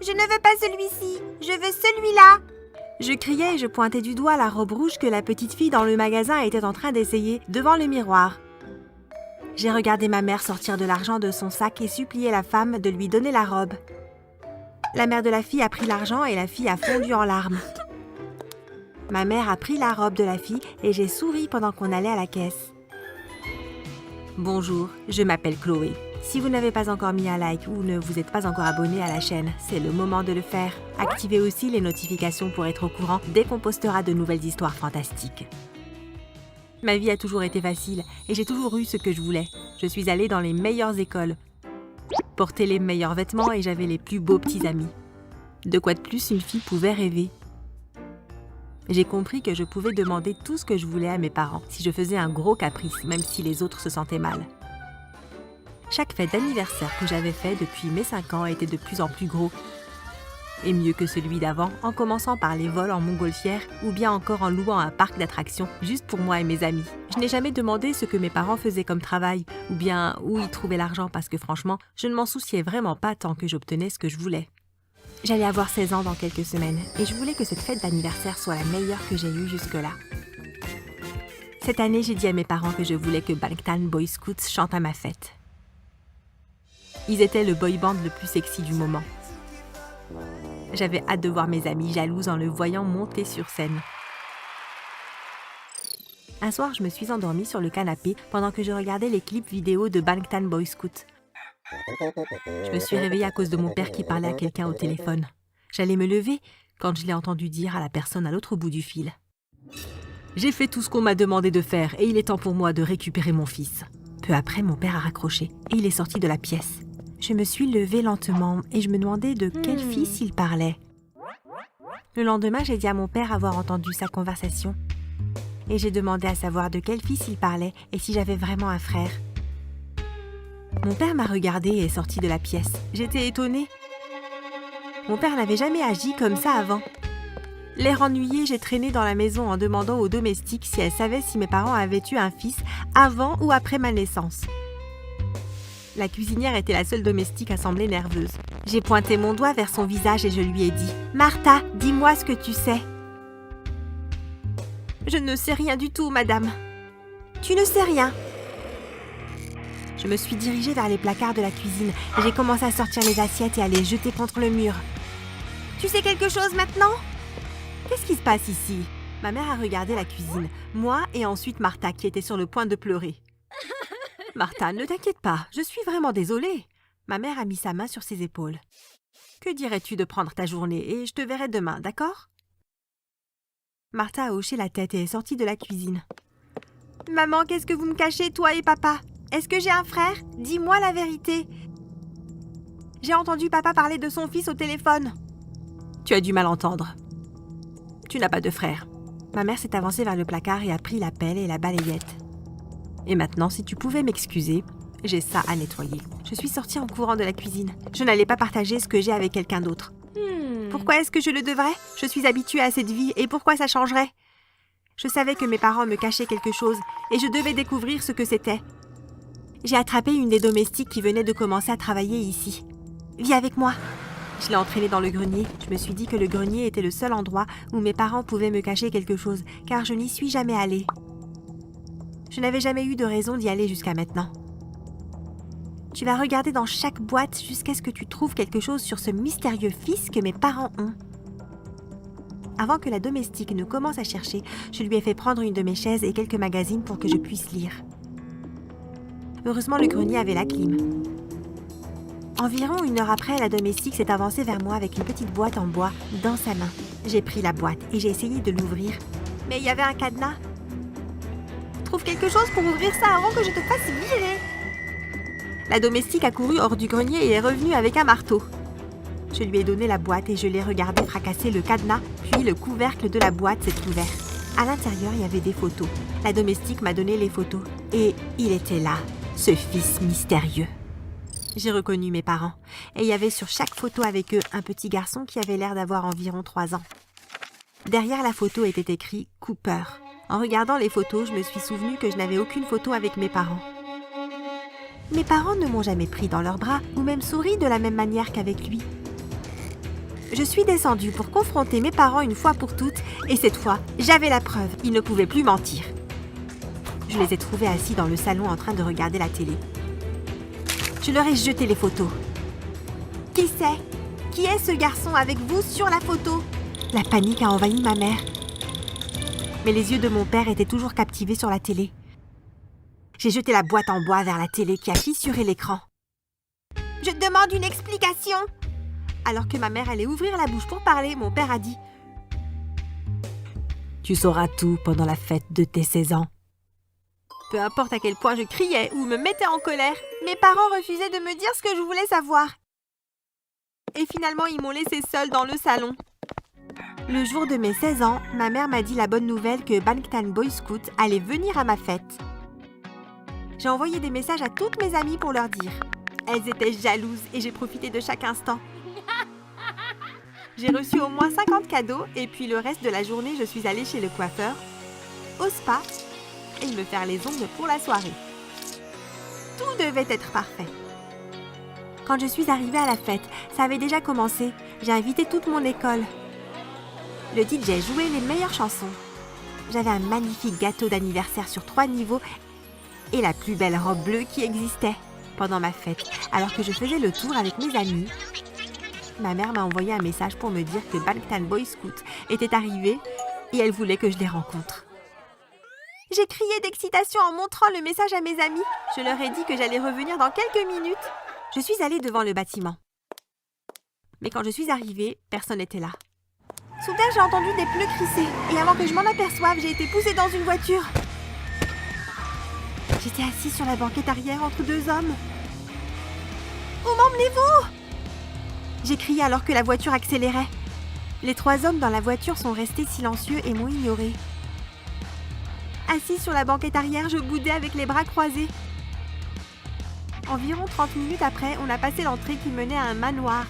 Je ne veux pas celui-ci, je veux celui-là. Je criais et je pointais du doigt la robe rouge que la petite fille dans le magasin était en train d'essayer devant le miroir. J'ai regardé ma mère sortir de l'argent de son sac et supplier la femme de lui donner la robe. La mère de la fille a pris l'argent et la fille a fondu en larmes. Ma mère a pris la robe de la fille et j'ai souri pendant qu'on allait à la caisse. Bonjour, je m'appelle Chloé. Si vous n'avez pas encore mis un like ou ne vous êtes pas encore abonné à la chaîne, c'est le moment de le faire. Activez aussi les notifications pour être au courant dès qu'on postera de nouvelles histoires fantastiques. Ma vie a toujours été facile et j'ai toujours eu ce que je voulais. Je suis allée dans les meilleures écoles, portais les meilleurs vêtements et j'avais les plus beaux petits amis. De quoi de plus une fille pouvait rêver? J'ai compris que je pouvais demander tout ce que je voulais à mes parents si je faisais un gros caprice, même si les autres se sentaient mal. Chaque fête d'anniversaire que j'avais fait depuis mes 5 ans était de plus en plus gros. Et mieux que celui d'avant, en commençant par les vols en montgolfière ou bien encore en louant un parc d'attractions juste pour moi et mes amis. Je n'ai jamais demandé ce que mes parents faisaient comme travail ou bien où ils trouvaient l'argent parce que franchement, je ne m'en souciais vraiment pas tant que j'obtenais ce que je voulais. J'allais avoir 16 ans dans quelques semaines et je voulais que cette fête d'anniversaire soit la meilleure que j'ai eue jusque-là. Cette année, j'ai dit à mes parents que je voulais que Bangtan Boy Scouts chante à ma fête. Ils étaient le boy band le plus sexy du moment. J'avais hâte de voir mes amis jalouses en le voyant monter sur scène. Un soir, je me suis endormie sur le canapé pendant que je regardais les clips vidéo de Bangtan Boy Scouts. Je me suis réveillée à cause de mon père qui parlait à quelqu'un au téléphone. J'allais me lever quand je l'ai entendu dire à la personne à l'autre bout du fil. « J'ai fait tout ce qu'on m'a demandé de faire et il est temps pour moi de récupérer mon fils. » Peu après, mon père a raccroché et il est sorti de la pièce. Je me suis levée lentement et je me demandais de quel fils il parlait. Le lendemain, j'ai dit à mon père avoir entendu sa conversation. Et j'ai demandé à savoir de quel fils il parlait et si j'avais vraiment un frère. Mon père m'a regardée et est sorti de la pièce. J'étais étonnée. Mon père n'avait jamais agi comme ça avant. L'air ennuyé, j'ai traîné dans la maison en demandant aux domestiques si elles savaient si mes parents avaient eu un fils avant ou après ma naissance. La cuisinière était la seule domestique à sembler nerveuse. J'ai pointé mon doigt vers son visage et je lui ai dit « Martha, dis-moi ce que tu sais. » « Je ne sais rien du tout, madame. »« Tu ne sais rien. » Je me suis dirigée vers les placards de la cuisine et j'ai commencé à sortir les assiettes et à les jeter contre le mur. « Tu sais quelque chose maintenant ?»« Qu'est-ce qui se passe ici ?» Ma mère a regardé la cuisine, moi et ensuite Martha qui était sur le point de pleurer. « Martha, ne t'inquiète pas, je suis vraiment désolée. » Ma mère a mis sa main sur ses épaules. « Que dirais-tu de prendre ta journée et je te verrai demain, d'accord ?» Martha a hoché la tête et est sortie de la cuisine. « Maman, qu'est-ce que vous me cachez, toi et papa? Est-ce que j'ai un frère? Dis-moi la vérité. » J'ai entendu papa parler de son fils au téléphone. « Tu as dû mal entendre. Tu n'as pas de frère. » Ma mère s'est avancée vers le placard et a pris la pelle et la balayette. « Et maintenant, si tu pouvais m'excuser, j'ai ça à nettoyer. » Je suis sortie en courant de la cuisine. Je n'allais pas partager ce que j'ai avec quelqu'un d'autre. Pourquoi est-ce que je le devrais? Je suis habituée à cette vie et pourquoi ça changerait? Je savais que mes parents me cachaient quelque chose et je devais découvrir ce que c'était. J'ai attrapé une des domestiques qui venait de commencer à travailler ici. « Viens avec moi !» Je l'ai entraînée dans le grenier. Je me suis dit que le grenier était le seul endroit où mes parents pouvaient me cacher quelque chose, car je n'y suis jamais allée. Je n'avais jamais eu de raison d'y aller jusqu'à maintenant. Tu vas regarder dans chaque boîte jusqu'à ce que tu trouves quelque chose sur ce mystérieux fils que mes parents ont. Avant que la domestique ne commence à chercher, je lui ai fait prendre une de mes chaises et quelques magazines pour que je puisse lire. Heureusement, le grenier avait la clim. Environ 1 heure après, la domestique s'est avancée vers moi avec une petite boîte en bois dans sa main. J'ai pris la boîte et j'ai essayé de l'ouvrir. Mais il y avait un cadenas. Trouve quelque chose pour ouvrir ça avant que je te fasse virer. La domestique a couru hors du grenier et est revenue avec un marteau. Je lui ai donné la boîte et je l'ai regardé fracasser le cadenas, puis le couvercle de la boîte s'est ouvert. À l'intérieur, il y avait des photos. La domestique m'a donné les photos. Et il était là, ce fils mystérieux. J'ai reconnu mes parents. Et il y avait sur chaque photo avec eux un petit garçon qui avait l'air d'avoir environ 3 ans. Derrière la photo était écrit « Cooper ». En regardant les photos, je me suis souvenu que je n'avais aucune photo avec mes parents. Mes parents ne m'ont jamais pris dans leurs bras ou même souri de la même manière qu'avec lui. Je suis descendue pour confronter mes parents une fois pour toutes, et cette fois, j'avais la preuve, ils ne pouvaient plus mentir. Je les ai trouvés assis dans le salon en train de regarder la télé. Je leur ai jeté les photos. Qui c'est? Qui est ce garçon avec vous sur la photo? La panique a envahi ma mère. Mais les yeux de mon père étaient toujours captivés sur la télé. J'ai jeté la boîte en bois vers la télé qui a fissuré l'écran. Je demande une explication! Alors que ma mère allait ouvrir la bouche pour parler, mon père a dit « Tu sauras tout pendant la fête de tes 16 ans. » Peu importe à quel point je criais ou me mettais en colère, mes parents refusaient de me dire ce que je voulais savoir. Et finalement, ils m'ont laissée seule dans le salon. Le jour de mes 16 ans, ma mère m'a dit la bonne nouvelle que Bangtan Boy Scout allait venir à ma fête. J'ai envoyé des messages à toutes mes amies pour leur dire. Elles étaient jalouses et j'ai profité de chaque instant. J'ai reçu au moins 50 cadeaux et puis le reste de la journée, je suis allée chez le coiffeur, au spa et me faire les ongles pour la soirée. Tout devait être parfait. Quand je suis arrivée à la fête, ça avait déjà commencé. J'ai invité toute mon école. Le DJ jouait les meilleures chansons. J'avais un magnifique gâteau d'anniversaire sur 3 niveaux et la plus belle robe bleue qui existait. Pendant ma fête, alors que je faisais le tour avec mes amis, ma mère m'a envoyé un message pour me dire que Bangtan Boy Scout était arrivé et elle voulait que je les rencontre. J'ai crié d'excitation en montrant le message à mes amis. Je leur ai dit que j'allais revenir dans quelques minutes. Je suis allée devant le bâtiment. Mais quand je suis arrivée, personne n'était là. Soudain, j'ai entendu des pneus crisser et avant que je m'en aperçoive, j'ai été poussée dans une voiture. J'étais assise sur la banquette arrière entre 2 hommes. « Où m'emmenez-vous » J'ai crié alors que la voiture accélérait. Les 3 hommes dans la voiture sont restés silencieux et m'ont ignorée. Assise sur la banquette arrière, je boudais avec les bras croisés. Environ 30 minutes après, on a passé l'entrée qui menait à un manoir.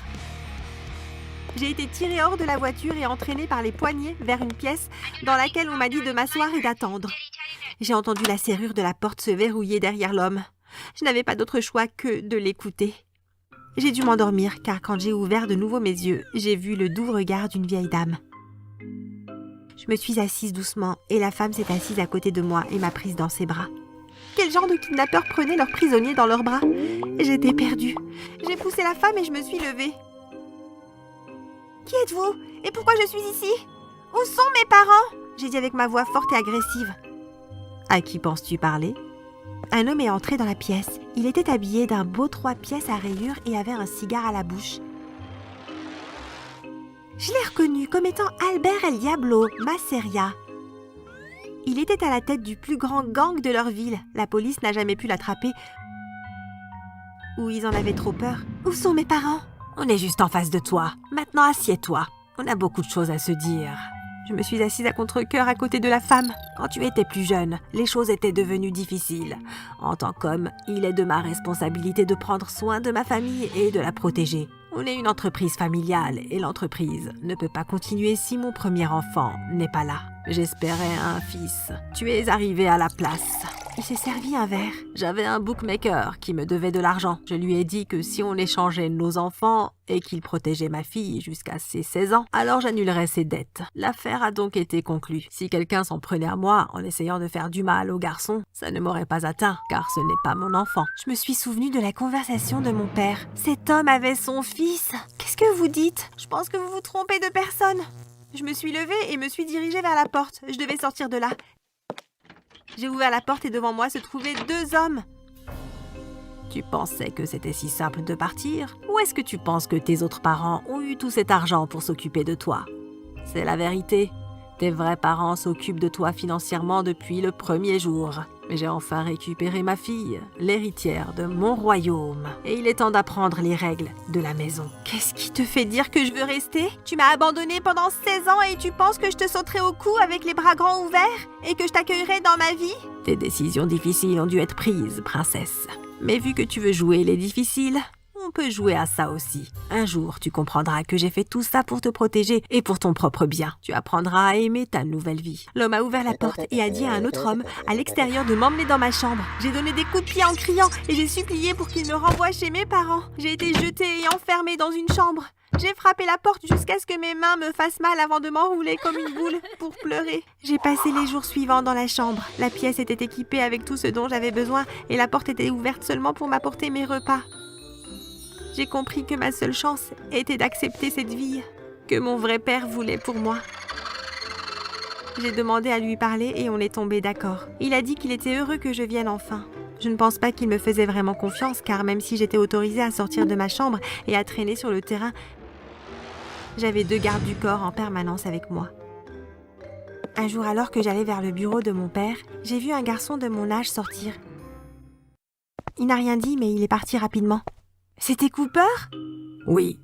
J'ai été tirée hors de la voiture et entraînée par les poignets vers une pièce dans laquelle on m'a dit de m'asseoir et d'attendre. J'ai entendu la serrure de la porte se verrouiller derrière l'homme. Je n'avais pas d'autre choix que de l'écouter. J'ai dû m'endormir car quand j'ai ouvert de nouveau mes yeux, j'ai vu le doux regard d'une vieille dame. Je me suis assise doucement et la femme s'est assise à côté de moi et m'a prise dans ses bras. Quel genre de kidnappeurs prenaient leurs prisonniers dans leurs bras? J'étais perdue. J'ai poussé la femme et je me suis levée. Qui êtes-vous? Et pourquoi je suis ici? Où sont mes parents? J'ai dit avec ma voix forte et agressive. À qui penses-tu parler? Un homme est entré dans la pièce. Il était habillé d'un beau 3 pièces à rayures et avait un cigare à la bouche. Je l'ai reconnu comme étant Albert El Diablo Masseria. Il était à la tête du plus grand gang de leur ville. La police n'a jamais pu l'attraper. Ou ils en avaient trop peur. Où sont mes parents? On est juste en face de toi. Maintenant, assieds-toi. On a beaucoup de choses à se dire. Je me suis assise à contre-cœur à côté de la femme. Quand tu étais plus jeune, les choses étaient devenues difficiles. En tant qu'homme, il est de ma responsabilité de prendre soin de ma famille et de la protéger. On est une entreprise familiale et l'entreprise ne peut pas continuer si mon premier enfant n'est pas là. J'espérais un fils. Tu es arrivé à la place. Il s'est servi un verre. J'avais un bookmaker qui me devait de l'argent. Je lui ai dit que si on échangeait nos enfants et qu'il protégeait ma fille jusqu'à ses 16 ans, alors j'annulerais ses dettes. L'affaire a donc été conclue. Si quelqu'un s'en prenait à moi en essayant de faire du mal au garçon, ça ne m'aurait pas atteint, car ce n'est pas mon enfant. Je me suis souvenue de la conversation de mon père. Cet homme avait son fils. Qu'est-ce que vous dites? Je pense que vous vous trompez de personne. Je me suis levée et me suis dirigée vers la porte. Je devais sortir de là. J'ai ouvert la porte et devant moi se trouvaient 2 hommes. Tu pensais que c'était si simple de partir? Ou est-ce que tu penses que tes autres parents ont eu tout cet argent pour s'occuper de toi? C'est la vérité. Tes vrais parents s'occupent de toi financièrement depuis le premier jour. Mais j'ai enfin récupéré ma fille, l'héritière de mon royaume. Et il est temps d'apprendre les règles de la maison. Qu'est-ce qui te fait dire que je veux rester? Tu m'as abandonnée pendant 16 ans et tu penses que je te sauterai au cou avec les bras grands ouverts et que je t'accueillerai dans ma vie? Tes décisions difficiles ont dû être prises, princesse. Mais vu que tu veux jouer les difficiles, On peut jouer à ça aussi. Un jour, tu comprendras que j'ai fait tout ça pour te protéger et pour ton propre bien. Tu apprendras à aimer ta nouvelle vie. » L'homme a ouvert la porte et a dit à un autre homme à l'extérieur de m'emmener dans ma chambre. J'ai donné des coups de pied en criant et j'ai supplié pour qu'il me renvoie chez mes parents. J'ai été jetée et enfermée dans une chambre. J'ai frappé la porte jusqu'à ce que mes mains me fassent mal avant de m'enrouler comme une boule pour pleurer. J'ai passé les jours suivants dans la chambre. La pièce était équipée avec tout ce dont j'avais besoin et la porte était ouverte seulement pour m'apporter mes repas. J'ai compris que ma seule chance était d'accepter cette vie que mon vrai père voulait pour moi. J'ai demandé à lui parler et on est tombé d'accord. Il a dit qu'il était heureux que je vienne enfin. Je ne pense pas qu'il me faisait vraiment confiance car même si j'étais autorisée à sortir de ma chambre et à traîner sur le terrain, j'avais 2 gardes du corps en permanence avec moi. Un jour alors que j'allais vers le bureau de mon père, j'ai vu un garçon de mon âge sortir. Il n'a rien dit mais il est parti rapidement. C'était Cooper ? Oui.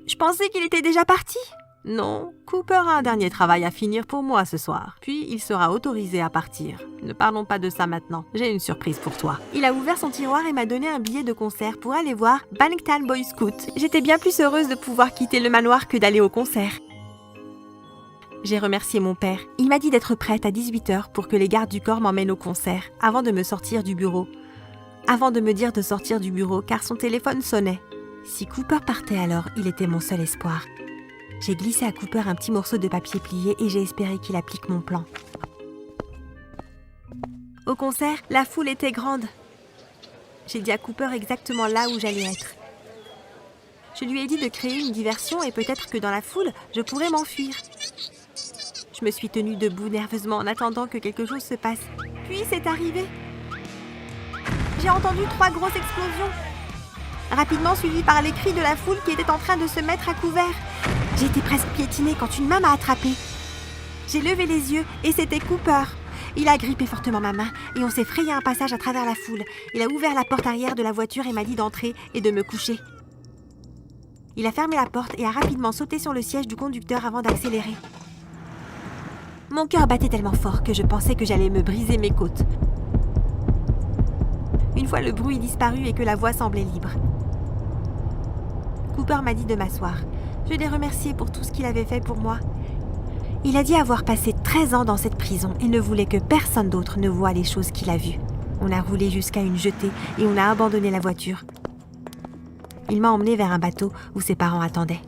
Je pensais qu'il était déjà parti. Non, Cooper a un dernier travail à finir pour moi ce soir. Puis il sera autorisé à partir. Ne parlons pas de ça maintenant. J'ai une surprise pour toi. Il a ouvert son tiroir et m'a donné un billet de concert pour aller voir Bangtan Boy Scout. J'étais bien plus heureuse de pouvoir quitter le manoir que d'aller au concert. J'ai remercié mon père. Il m'a dit d'être prête à 18h pour que les gardes du corps m'emmènent au concert avant de me sortir du bureau. Avant de me dire de sortir du bureau car son téléphone sonnait. Si Cooper partait alors, il était mon seul espoir. J'ai glissé à Cooper un petit morceau de papier plié et j'ai espéré qu'il applique mon plan. Au concert, la foule était grande. J'ai dit à Cooper exactement là où j'allais être. Je lui ai dit de créer une diversion et peut-être que dans la foule, je pourrais m'enfuir. Je me suis tenue debout nerveusement en attendant que quelque chose se passe. Puis c'est arrivé. J'ai entendu 3 grosses explosions. Rapidement suivies par les cris de la foule qui était en train de se mettre à couvert. J'ai été presque piétinée quand une main m'a attrapée. J'ai levé les yeux et c'était Cooper. Il a grippé fortement ma main et on s'est frayé un passage à travers la foule. Il a ouvert la porte arrière de la voiture et m'a dit d'entrer et de me coucher. Il a fermé la porte et a rapidement sauté sur le siège du conducteur avant d'accélérer. Mon cœur battait tellement fort que je pensais que j'allais me briser mes côtes. Une fois le bruit disparu et que la voie semblait libre. Cooper m'a dit de m'asseoir. Je l'ai remercié pour tout ce qu'il avait fait pour moi. Il a dit avoir passé 13 ans dans cette prison et ne voulait que personne d'autre ne voie les choses qu'il a vues. On a roulé jusqu'à une jetée et on a abandonné la voiture. Il m'a emmené vers un bateau où ses parents attendaient.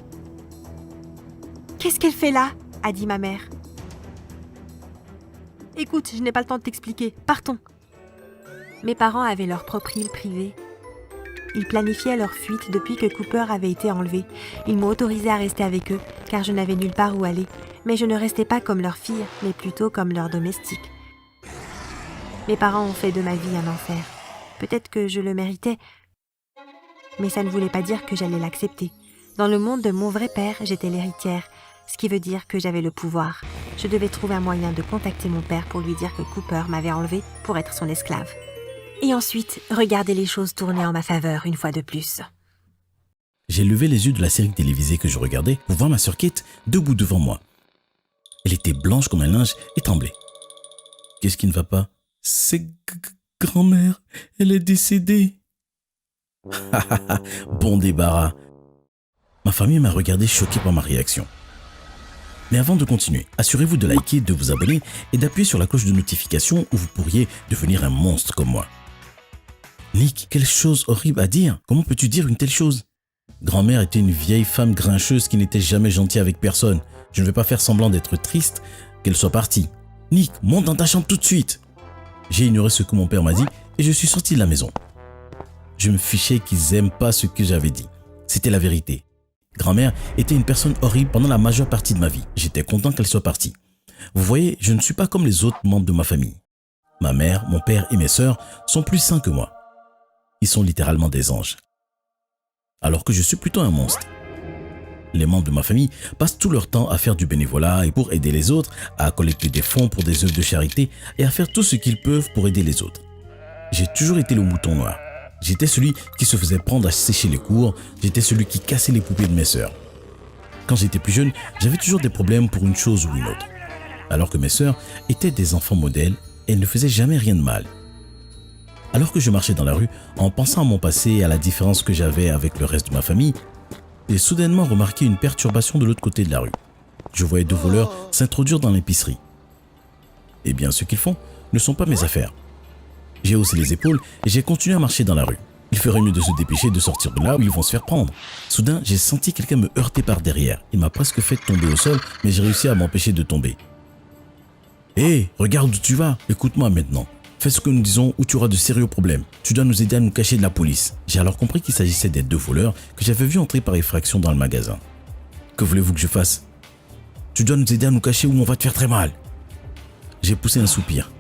« Qu'est-ce qu'elle fait là ?» a dit ma mère. « Écoute, je n'ai pas le temps de t'expliquer. Partons. » Mes parents avaient leur propre île privée. Ils planifiaient leur fuite depuis que Cooper avait été enlevé. Ils m'ont autorisé à rester avec eux, car je n'avais nulle part où aller. Mais je ne restais pas comme leur fille, mais plutôt comme leur domestique. Mes parents ont fait de ma vie un enfer. Peut-être que je le méritais, mais ça ne voulait pas dire que j'allais l'accepter. Dans le monde de mon vrai père, j'étais l'héritière, ce qui veut dire que j'avais le pouvoir. Je devais trouver un moyen de contacter mon père pour lui dire que Cooper m'avait enlevé pour être son esclave. Et ensuite, regarder les choses tourner en ma faveur une fois de plus. J'ai levé les yeux de la série télévisée que je regardais pour voir ma sœur Kate debout devant moi. Elle était blanche comme un linge et tremblait. Qu'est-ce qui ne va pas ? C'est grand-mère, elle est décédée. Bon débarras. Ma famille m'a regardé choqué par ma réaction. Mais avant de continuer, assurez-vous de liker, de vous abonner et d'appuyer sur la cloche de notification où vous pourriez devenir un monstre comme moi. Nick, quelle chose horrible à dire. Comment peux-tu dire une telle chose ? Grand-mère était une vieille femme grincheuse qui n'était jamais gentille avec personne. Je ne vais pas faire semblant d'être triste qu'elle soit partie. Nick, monte dans ta chambre tout de suite. J'ai ignoré ce que mon père m'a dit et je suis sorti de la maison. Je me fichais qu'ils n'aiment pas ce que j'avais dit. C'était la vérité. Grand-mère était une personne horrible pendant la majeure partie de ma vie. J'étais content qu'elle soit partie. Vous voyez, je ne suis pas comme les autres membres de ma famille. Ma mère, mon père et mes sœurs sont plus sains que moi. Ils sont littéralement des anges. Alors que je suis plutôt un monstre. Les membres de ma famille passent tout leur temps à faire du bénévolat et pour aider les autres, à collecter des fonds pour des œuvres de charité et à faire tout ce qu'ils peuvent pour aider les autres. J'ai toujours été le mouton noir. J'étais celui qui se faisait prendre à sécher les cours, j'étais celui qui cassait les poupées de mes sœurs. Quand j'étais plus jeune, j'avais toujours des problèmes pour une chose ou une autre. Alors que mes sœurs étaient des enfants modèles, elles ne faisaient jamais rien de mal. Alors que je marchais dans la rue, en pensant à mon passé et à la différence que j'avais avec le reste de ma famille, j'ai soudainement remarqué une perturbation de l'autre côté de la rue. Je voyais 2 voleurs s'introduire dans l'épicerie. Eh bien, ce qu'ils font ne sont pas mes affaires. J'ai haussé les épaules et j'ai continué à marcher dans la rue. Il ferait mieux de se dépêcher de sortir de là où ils vont se faire prendre. Soudain, j'ai senti quelqu'un me heurter par derrière. Il m'a presque fait tomber au sol, mais j'ai réussi à m'empêcher de tomber. Hé, regarde où tu vas. Écoute-moi maintenant. Fais ce que nous disons ou tu auras de sérieux problèmes. Tu dois nous aider à nous cacher de la police. J'ai alors compris qu'il s'agissait des 2 voleurs que j'avais vus entrer par effraction dans le magasin. Que voulez-vous que je fasse? Tu dois nous aider à nous cacher ou on va te faire très mal. J'ai poussé un soupir.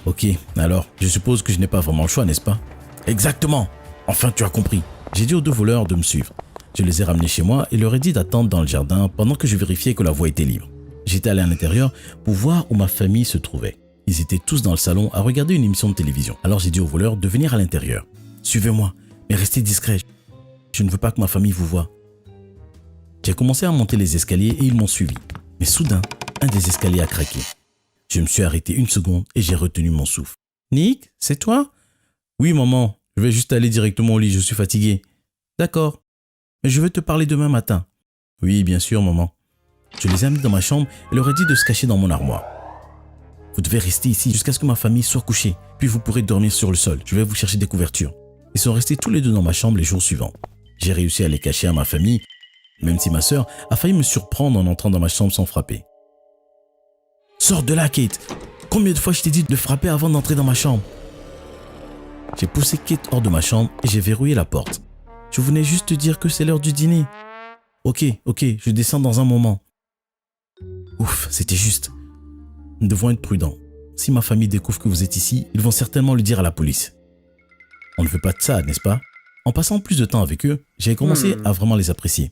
Ok, alors, je suppose que je n'ai pas vraiment le choix, n'est-ce pas? Exactement. Enfin, tu as compris. J'ai dit aux 2 voleurs de me suivre. Je les ai ramenés chez moi et leur ai dit d'attendre dans le jardin pendant que je vérifiais que la voie était libre. J'étais allé à l'intérieur pour voir où ma famille se trouvait. Ils étaient tous dans le salon à regarder une émission de télévision. Alors j'ai dit aux voleurs de venir à l'intérieur. Suivez-moi, mais restez discrets. Je ne veux pas que ma famille vous voie. J'ai commencé à monter les escaliers et ils m'ont suivi. Mais soudain, un des escaliers a craqué. Je me suis arrêté 1 seconde et j'ai retenu mon souffle. Nick, c'est toi? Oui, maman, je vais juste aller directement au lit, je suis fatigué. D'accord, mais je vais te parler demain matin. Oui, bien sûr, maman. Je les ai amenés dans ma chambre et leur ai dit de se cacher dans mon armoire. Vous devez rester ici jusqu'à ce que ma famille soit couchée, puis vous pourrez dormir sur le sol. Je vais vous chercher des couvertures. Ils sont restés tous les 2 dans ma chambre les jours suivants. J'ai réussi à les cacher à ma famille, même si ma sœur a failli me surprendre en entrant dans ma chambre sans frapper. Sors de là, Kate! Combien de fois je t'ai dit de frapper avant d'entrer dans ma chambre? J'ai poussé Kate hors de ma chambre et j'ai verrouillé la porte. Je venais juste te dire que c'est l'heure du dîner. Ok, je descends dans un moment. Ouf, c'était juste. Nous devons être prudents. Si ma famille découvre que vous êtes ici, ils vont certainement le dire à la police. On ne veut pas de ça, n'est-ce pas? En passant plus de temps avec eux, j'ai commencé à vraiment les apprécier.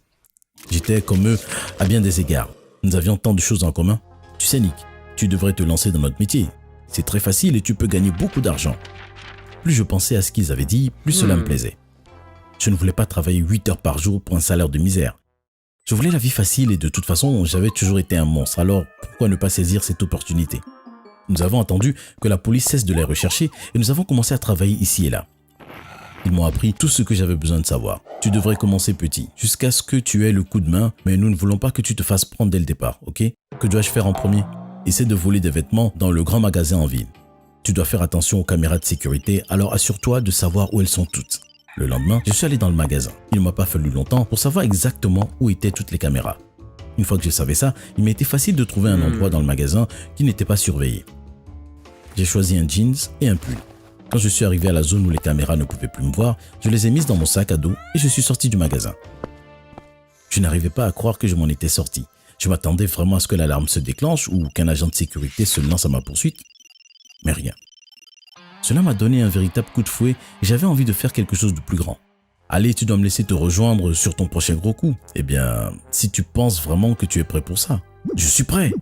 J'étais comme eux à bien des égards. Nous avions tant de choses en commun. Tu sais, Nick, tu devrais te lancer dans notre métier. C'est très facile et tu peux gagner beaucoup d'argent. Plus je pensais à ce qu'ils avaient dit, plus cela me plaisait. Je ne voulais pas travailler 8 heures par jour pour un salaire de misère. Je voulais la vie facile et de toute façon, j'avais toujours été un monstre, alors pourquoi ne pas saisir cette opportunité? Nous avons attendu que la police cesse de les rechercher et nous avons commencé à travailler ici et là. Ils m'ont appris tout ce que j'avais besoin de savoir. Tu devrais commencer petit, jusqu'à ce que tu aies le coup de main, mais nous ne voulons pas que tu te fasses prendre dès le départ, ok? Que dois-je faire en premier? Essaie de voler des vêtements dans le grand magasin en ville. Tu dois faire attention aux caméras de sécurité, alors assure-toi de savoir où elles sont toutes. Le lendemain, je suis allé dans le magasin. Il ne m'a pas fallu longtemps pour savoir exactement où étaient toutes les caméras. Une fois que je savais ça, il m'a été facile de trouver un endroit dans le magasin qui n'était pas surveillé. J'ai choisi un jeans et un pull. Quand je suis arrivé à la zone où les caméras ne pouvaient plus me voir, je les ai mises dans mon sac à dos et je suis sorti du magasin. Je n'arrivais pas à croire que je m'en étais sorti. Je m'attendais vraiment à ce que l'alarme se déclenche ou qu'un agent de sécurité se lance à ma poursuite. Mais rien. Cela m'a donné un véritable coup de fouet et j'avais envie de faire quelque chose de plus grand. Allez, tu dois me laisser te rejoindre sur ton prochain gros coup. Eh bien, si tu penses vraiment que tu es prêt pour ça. Je suis prêt.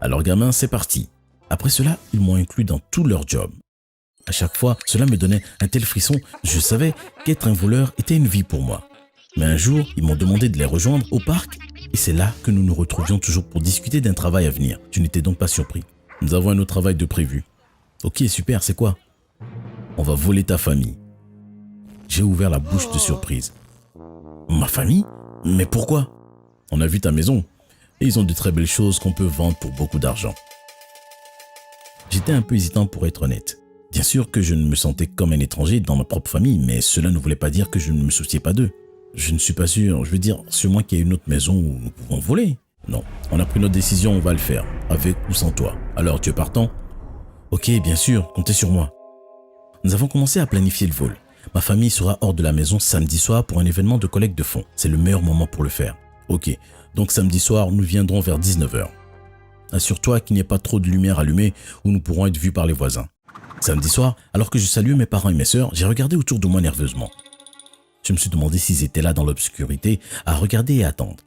Alors gamin, c'est parti. Après cela, ils m'ont inclus dans tout leur job. À chaque fois, cela me donnait un tel frisson, je savais qu'être un voleur était une vie pour moi. Mais un jour, ils m'ont demandé de les rejoindre au parc et c'est là que nous nous retrouvions toujours pour discuter d'un travail à venir. Je n'étais donc pas surpris. Nous avons un autre travail de prévu. Ok, super, c'est quoi? On va voler ta famille. J'ai ouvert la bouche de surprise. Ma famille? Mais pourquoi? On a vu ta maison et ils ont de très belles choses qu'on peut vendre pour beaucoup d'argent. J'étais un peu hésitant pour être honnête. Bien sûr que je ne me sentais comme un étranger dans ma propre famille, mais cela ne voulait pas dire que je ne me souciais pas d'eux. Je ne suis pas sûr, je veux dire, sûrement qu'il y a une autre maison où nous pouvons voler. Non, on a pris notre décision, on va le faire, avec ou sans toi. Alors, tu es partant? Ok, bien sûr, comptez sur moi. Nous avons commencé à planifier le vol. Ma famille sera hors de la maison samedi soir pour un événement de collecte de fonds. C'est le meilleur moment pour le faire. Ok, donc samedi soir, nous viendrons vers 19h. Assure-toi qu'il n'y ait pas trop de lumière allumée où nous pourrons être vus par les voisins. Samedi soir, alors que je saluais mes parents et mes sœurs, j'ai regardé autour de moi nerveusement. Je me suis demandé s'ils étaient là dans l'obscurité, à regarder et attendre.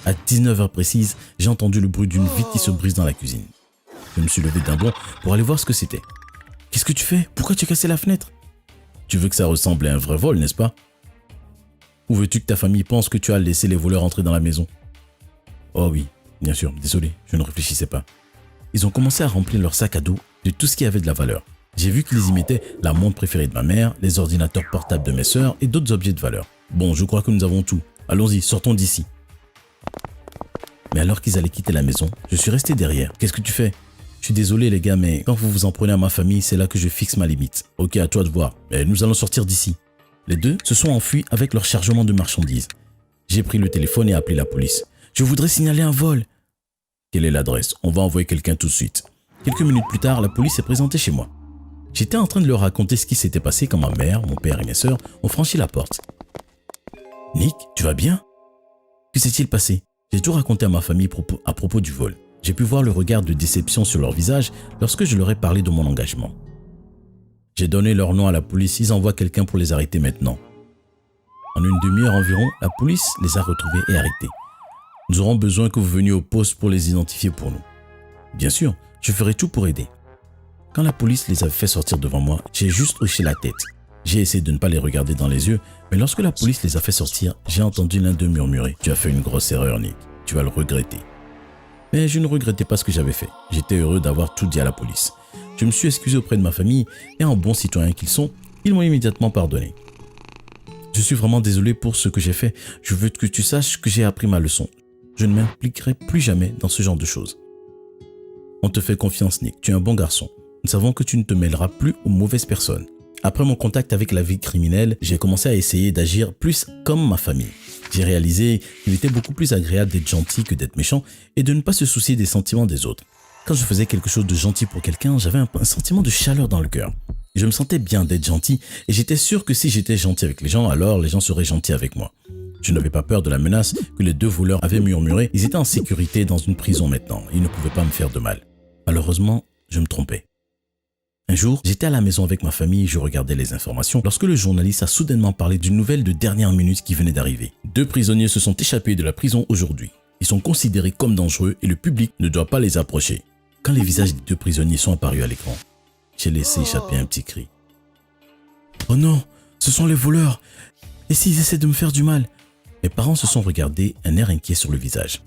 À 19h précise, j'ai entendu le bruit d'une vitre qui se brise dans la cuisine. Je me suis levé d'un bond pour aller voir ce que c'était. « Qu'est-ce que tu fais? Pourquoi tu as cassé la fenêtre? Tu veux que ça ressemble à un vrai vol, n'est-ce pas? Ou veux-tu que ta famille pense que tu as laissé les voleurs entrer dans la maison? » Oh oui, bien sûr, désolé, je ne réfléchissais pas. Ils ont commencé à remplir leur sac à dos de tout ce qui avait de la valeur. J'ai vu qu'ils y mettaient la montre préférée de ma mère, les ordinateurs portables de mes sœurs et d'autres objets de valeur. Bon, je crois que nous avons tout. Allons-y, sortons d'ici. Mais alors qu'ils allaient quitter la maison, je suis resté derrière. Qu'est-ce que tu fais? Je suis désolé les gars, mais quand vous vous en prenez à ma famille, c'est là que je fixe ma limite. Ok, à toi de voir. Mais nous allons sortir d'ici. Les deux se sont enfuis avec leur chargement de marchandises. J'ai pris le téléphone et appelé la police. Je voudrais signaler un vol. Quelle est l'adresse? On va envoyer quelqu'un tout de suite. Quelques minutes plus tard, la police est présentée chez moi. J'étais en train de leur raconter ce qui s'était passé quand ma mère, mon père et mes sœurs ont franchi la porte. Nick, tu vas bien? Que s'est-il passé? J'ai tout raconté à ma famille à propos du vol. J'ai pu voir le regard de déception sur leur visage lorsque je leur ai parlé de mon engagement. J'ai donné leur nom à la police, ils envoient quelqu'un pour les arrêter maintenant. En une demi-heure environ, la police les a retrouvés et arrêtés. Nous aurons besoin que vous veniez au poste pour les identifier pour nous. Bien sûr, je ferai tout pour aider. Quand la police les a fait sortir devant moi, j'ai juste hoché la tête. J'ai essayé de ne pas les regarder dans les yeux, mais lorsque la police les a fait sortir, j'ai entendu l'un d'eux murmurer « Tu as fait une grosse erreur, Nick. Tu vas le regretter. » Mais je ne regrettais pas ce que j'avais fait. J'étais heureux d'avoir tout dit à la police. Je me suis excusé auprès de ma famille et en bon citoyen qu'ils sont, ils m'ont immédiatement pardonné. Je suis vraiment désolé pour ce que j'ai fait. Je veux que tu saches que j'ai appris ma leçon. Je ne m'impliquerai plus jamais dans ce genre de choses. On te fait confiance, Nick. Tu es un bon garçon. Nous savons que tu ne te mêleras plus aux mauvaises personnes. Après mon contact avec la vie criminelle, j'ai commencé à essayer d'agir plus comme ma famille. J'ai réalisé qu'il était beaucoup plus agréable d'être gentil que d'être méchant et de ne pas se soucier des sentiments des autres. Quand je faisais quelque chose de gentil pour quelqu'un, j'avais un sentiment de chaleur dans le cœur. Je me sentais bien d'être gentil et j'étais sûr que si j'étais gentil avec les gens, alors les gens seraient gentils avec moi. Je n'avais pas peur de la menace que les deux voleurs avaient murmuré. Ils étaient en sécurité dans une prison maintenant. Ils ne pouvaient pas me faire de mal. Malheureusement, je me trompais. Un jour, j'étais à la maison avec ma famille et je regardais les informations lorsque le journaliste a soudainement parlé d'une nouvelle de dernière minute qui venait d'arriver. 2 prisonniers se sont échappés de la prison aujourd'hui. Ils sont considérés comme dangereux et le public ne doit pas les approcher. Quand les visages des 2 prisonniers sont apparus à l'écran, j'ai laissé échapper un petit cri. Oh non, ce sont les voleurs. Et s'ils essaient de me faire du mal? Mes parents se sont regardés, un air inquiet sur le visage.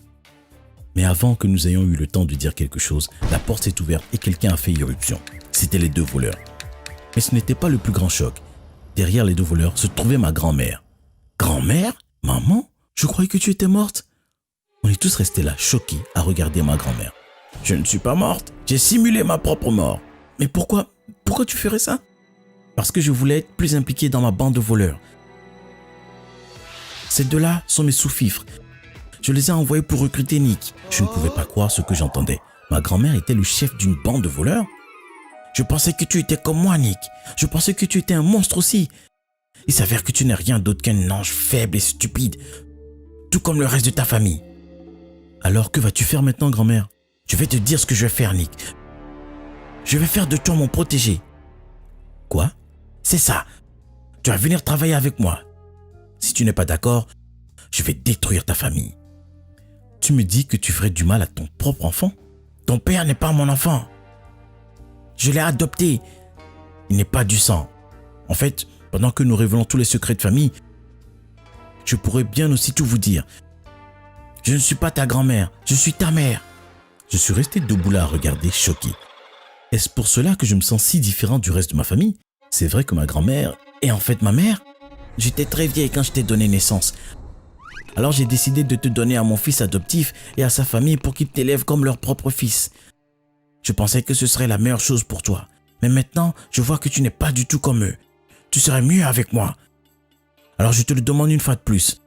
Mais avant que nous ayons eu le temps de dire quelque chose, la porte s'est ouverte et quelqu'un a fait irruption. C'étaient les 2 voleurs. Mais ce n'était pas le plus grand choc. Derrière les 2 voleurs se trouvait ma grand-mère. Grand-mère? Maman? Je croyais que tu étais morte. On est tous restés là, choqués, à regarder ma grand-mère. Je ne suis pas morte. J'ai simulé ma propre mort. Mais pourquoi tu ferais ça? Parce que je voulais être plus impliqué dans ma bande de voleurs. Ces 2-là sont mes sous-fifres. Je les ai envoyés pour recruter Nick. Je ne pouvais pas croire ce que j'entendais. Ma grand-mère était le chef d'une bande de voleurs? Je pensais que tu étais comme moi, Nick. Je pensais que tu étais un monstre aussi. Il s'avère que tu n'es rien d'autre qu'un ange faible et stupide, tout comme le reste de ta famille. Alors que vas-tu faire maintenant, grand-mère? Je vais te dire ce que je vais faire, Nick. Je vais faire de toi mon protégé. Quoi? C'est ça. Tu vas venir travailler avec moi. Si tu n'es pas d'accord, je vais détruire ta famille. Tu me dis que tu ferais du mal à ton propre enfant? Ton père n'est pas mon enfant. Je l'ai adopté. Il n'est pas du sang. En fait, pendant que nous révélons tous les secrets de famille, je pourrais bien aussi tout vous dire. Je ne suis pas ta grand-mère, je suis ta mère. Je suis resté debout là à regarder, choqué. Est-ce pour cela que je me sens si différent du reste de ma famille? C'est vrai que ma grand-mère est en fait ma mère? J'étais très vieille quand je t'ai donné naissance. Alors j'ai décidé de te donner à mon fils adoptif et à sa famille pour qu'ils t'élèvent comme leur propre fils. Je pensais que ce serait la meilleure chose pour toi. Mais maintenant, je vois que tu n'es pas du tout comme eux. Tu serais mieux avec moi. Alors je te le demande une fois de plus.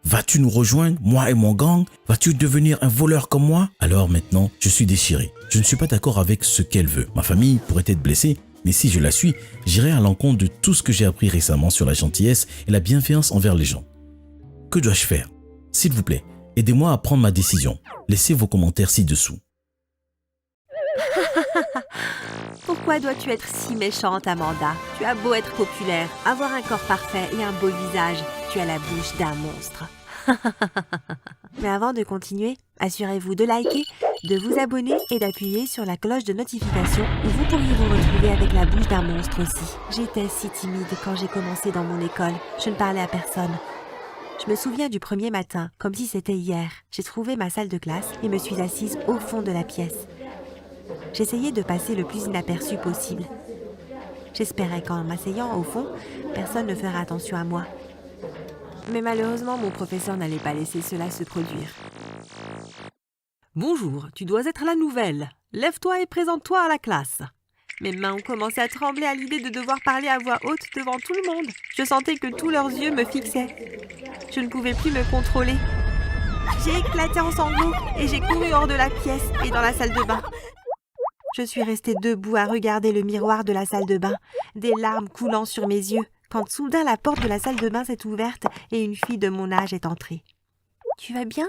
Vas-tu nous rejoindre, moi et mon gang? Vas-tu devenir un voleur comme moi? Alors maintenant, je suis déchiré. Je ne suis pas d'accord avec ce qu'elle veut. Ma famille pourrait être blessée, mais si je la suis, j'irai à l'encontre de tout ce que j'ai appris récemment sur la gentillesse et la bienveillance envers les gens. Que dois-je faire? S'il vous plaît, aidez-moi à prendre ma décision. Laissez vos commentaires ci-dessous. Pourquoi dois-tu être si méchante, Amanda? Tu as beau être populaire, avoir un corps parfait et un beau visage, tu as la bouche d'un monstre. Mais avant de continuer, assurez-vous de liker, de vous abonner et d'appuyer sur la cloche de notification où vous pourriez vous retrouver avec la bouche d'un monstre aussi. J'étais si timide quand j'ai commencé dans mon école, je ne parlais à personne. Je me souviens du premier matin, comme si c'était hier. J'ai trouvé ma salle de classe et me suis assise au fond de la pièce. J'essayais de passer le plus inaperçu possible. J'espérais qu'en m'asseyant au fond, personne ne ferait attention à moi. Mais malheureusement, mon professeur n'allait pas laisser cela se produire. Bonjour, tu dois être la nouvelle. Lève-toi et présente-toi à la classe. Mes mains ont commencé à trembler à l'idée de devoir parler à voix haute devant tout le monde. Je sentais que tous leurs yeux me fixaient. Je ne pouvais plus me contrôler. J'ai éclaté en sanglots et j'ai couru hors de la pièce et dans la salle de bain. Je suis restée debout à regarder le miroir de la salle de bain, des larmes coulant sur mes yeux, quand soudain la porte de la salle de bain s'est ouverte et une fille de mon âge est entrée. « Tu vas bien ?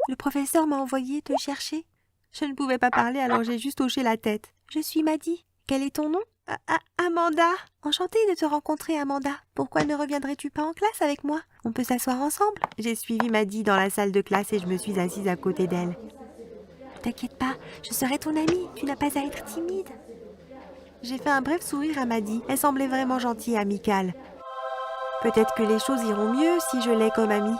Le professeur m'a envoyé te chercher. » Je ne pouvais pas parler, alors j'ai juste hoché la tête. « Je suis Maddy. Quel est ton nom ? » Amanda. Enchantée de te rencontrer, Amanda. Pourquoi ne reviendrais-tu pas en classe avec moi ? On peut s'asseoir ensemble. J'ai suivi Maddy dans la salle de classe et je me suis assise à côté d'elle. Ne t'inquiète pas, je serai ton amie. Tu n'as pas à être timide. J'ai fait un bref sourire à Maddy. Elle semblait vraiment gentille et amicale. Peut-être que les choses iront mieux si je l'ai comme amie.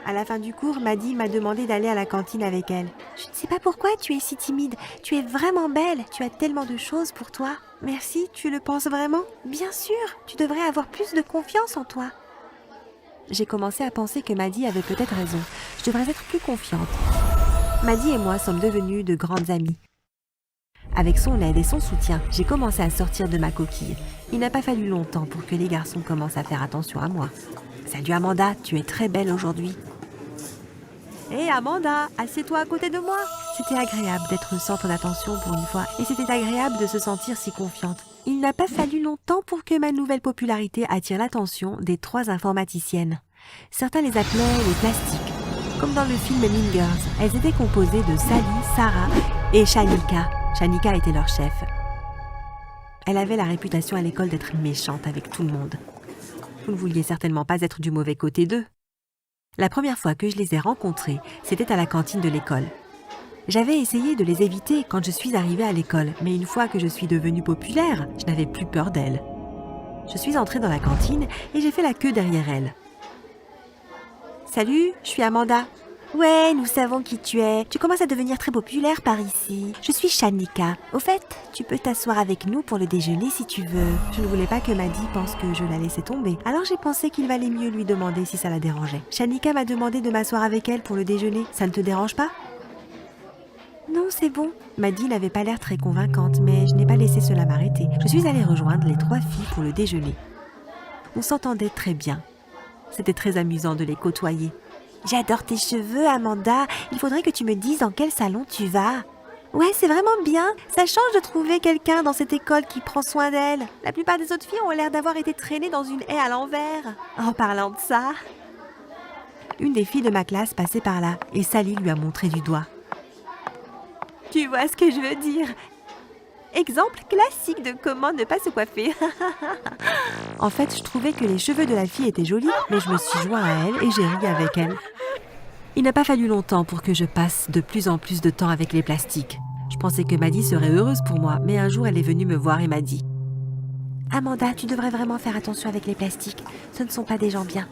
À la fin du cours, Maddy m'a demandé d'aller à la cantine avec elle. Je ne sais pas pourquoi tu es si timide. Tu es vraiment belle. Tu as tellement de choses pour toi. Merci, tu le penses vraiment ? Bien sûr, tu devrais avoir plus de confiance en toi. J'ai commencé à penser que Maddy avait peut-être raison. Je devrais être plus confiante. Maddy et moi sommes devenues de grandes amies. Avec son aide et son soutien, j'ai commencé à sortir de ma coquille. Il n'a pas fallu longtemps pour que les garçons commencent à faire attention à moi. Salut Amanda, tu es très belle aujourd'hui. Hé Amanda, assieds-toi à côté de moi. C'était agréable d'être le centre d'attention pour une fois et c'était agréable de se sentir si confiante. Il n'a pas fallu longtemps pour que ma nouvelle popularité attire l'attention des 3 informaticiennes. Certains les appelaient les plastiques. Comme dans le film Mean Girls, elles étaient composées de Sally, Sarah et Shanika. Shanika était leur chef. Elle avait la réputation à l'école d'être méchante avec tout le monde. Vous ne vouliez certainement pas être du mauvais côté d'eux. La première fois que je les ai rencontrées, c'était à la cantine de l'école. J'avais essayé de les éviter quand je suis arrivée à l'école, mais une fois que je suis devenue populaire, je n'avais plus peur d'elles. Je suis entrée dans la cantine et j'ai fait la queue derrière elles. « Salut, je suis Amanda. »« Ouais, nous savons qui tu es. Tu commences à devenir très populaire par ici. Je suis Shanika. Au fait, tu peux t'asseoir avec nous pour le déjeuner si tu veux. » Je ne voulais pas que Maddy pense que je la laissais tomber. Alors j'ai pensé qu'il valait mieux lui demander si ça la dérangeait. Shanika m'a demandé de m'asseoir avec elle pour le déjeuner. Ça ne te dérange pas ? Non, c'est bon. Maddy n'avait pas l'air très convaincante, mais je n'ai pas laissé cela m'arrêter. Je suis allée rejoindre les 3 filles pour le déjeuner. On s'entendait très bien. C'était très amusant de les côtoyer. J'adore tes cheveux, Amanda. Il faudrait que tu me dises dans quel salon tu vas. Ouais, c'est vraiment bien. Ça change de trouver quelqu'un dans cette école qui prend soin d'elle. La plupart des autres filles ont l'air d'avoir été traînées dans une haie à l'envers. En parlant de ça... Une des filles de ma classe passait par là et Sally lui a montré du doigt. Tu vois ce que je veux dire ? Exemple classique de comment ne pas se coiffer. En fait, je trouvais que les cheveux de la fille étaient jolis, mais je me suis joint à elle et j'ai ri avec elle. Il n'a pas fallu longtemps pour que je passe de plus en plus de temps avec les plastiques. Je pensais que Maddy serait heureuse pour moi, mais un jour elle est venue me voir et m'a dit « Amanda, tu devrais vraiment faire attention avec les plastiques. Ce ne sont pas des gens bien.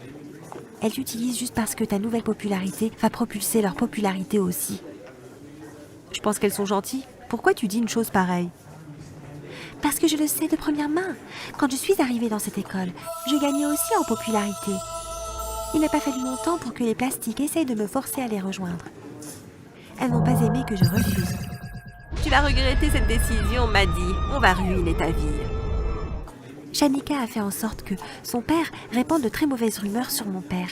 Elles t'utilisent juste parce que ta nouvelle popularité va propulser leur popularité aussi. » Je pense qu'elles sont gentilles. Pourquoi tu dis une chose pareille ? Parce que je le sais de première main. Quand je suis arrivée dans cette école, je gagnais aussi en popularité. Il n'a pas fallu longtemps pour que les plastiques essayent de me forcer à les rejoindre. Elles n'ont pas aimé que je refuse. Tu vas regretter cette décision, Maddy. On va ruiner ta vie. Shanika a fait en sorte que son père répande de très mauvaises rumeurs sur mon père,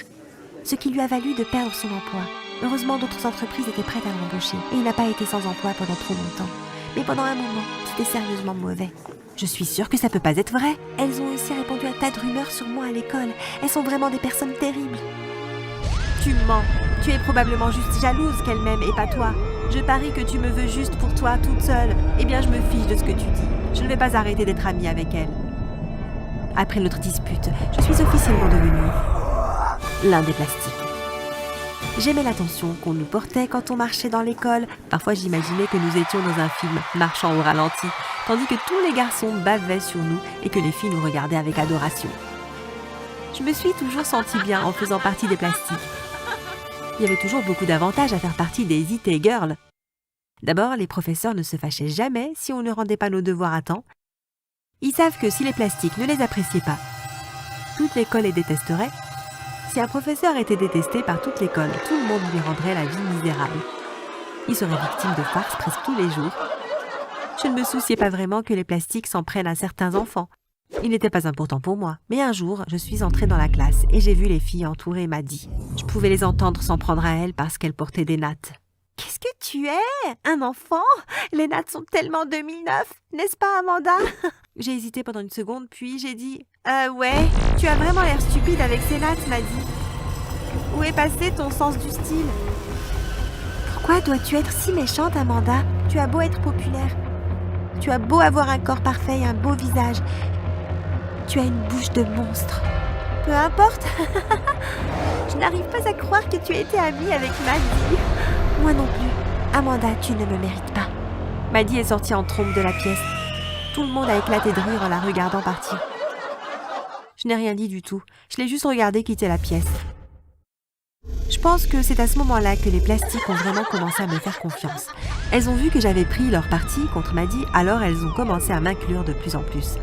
ce qui lui a valu de perdre son emploi. Heureusement, d'autres entreprises étaient prêtes à l'embaucher et il n'a pas été sans emploi pendant trop longtemps. Mais pendant un moment, c'était sérieusement mauvais. Je suis sûre que ça peut pas être vrai. Elles ont aussi répandu un tas de rumeurs sur moi à l'école. Elles sont vraiment des personnes terribles. Tu mens. Tu es probablement juste jalouse qu'elle m'aime et pas toi. Je parie que tu me veux juste pour toi, toute seule. Eh bien, je me fiche de ce que tu dis. Je ne vais pas arrêter d'être amie avec elle. Après notre dispute, je suis officiellement devenue l'un des plastiques. J'aimais l'attention qu'on nous portait quand on marchait dans l'école. Parfois, j'imaginais que nous étions dans un film marchant au ralenti, tandis que tous les garçons bavaient sur nous et que les filles nous regardaient avec adoration. Je me suis toujours sentie bien en faisant partie des plastiques. Il y avait toujours beaucoup d'avantages à faire partie des IT Girls. D'abord, les professeurs ne se fâchaient jamais si on ne rendait pas nos devoirs à temps. Ils savent que si les plastiques ne les appréciaient pas, toute l'école les détesterait. Si un professeur était détesté par toute l'école, tout le monde lui rendrait la vie misérable. Il serait victime de farces presque tous les jours. Je ne me souciais pas vraiment que les plastiques s'en prennent à certains enfants. Il n'était pas important pour moi. Mais un jour, je suis entrée dans la classe et j'ai vu les filles entourer Maddie. Je pouvais les entendre s'en prendre à elle parce qu'elles portaient des nattes. « Qu'est-ce que tu es? Un enfant? Les nattes sont tellement 2009, n'est-ce pas, Amanda ?» J'ai hésité pendant une seconde, puis j'ai dit « ouais, tu as vraiment l'air stupide avec ces nattes, Maddie. Où est passé ton sens du style? Pourquoi dois-tu être si méchante, Amanda? Tu as beau être populaire. Tu as beau avoir un corps parfait et un beau visage. Tu as une bouche de monstre. Peu importe. Je n'arrive pas à croire que tu aies été amie avec Maddie. Moi non plus. Amanda, tu ne me mérites pas. » Maddie est sortie en trompe de la pièce. Tout le monde a éclaté de rire en la regardant partir. Je n'ai rien dit du tout. Je l'ai juste regardée quitter la pièce. Je pense que c'est à ce moment-là que les plastiques ont vraiment commencé à me faire confiance. Elles ont vu que j'avais pris leur parti contre Maddie, alors elles ont commencé à m'inclure de plus en plus.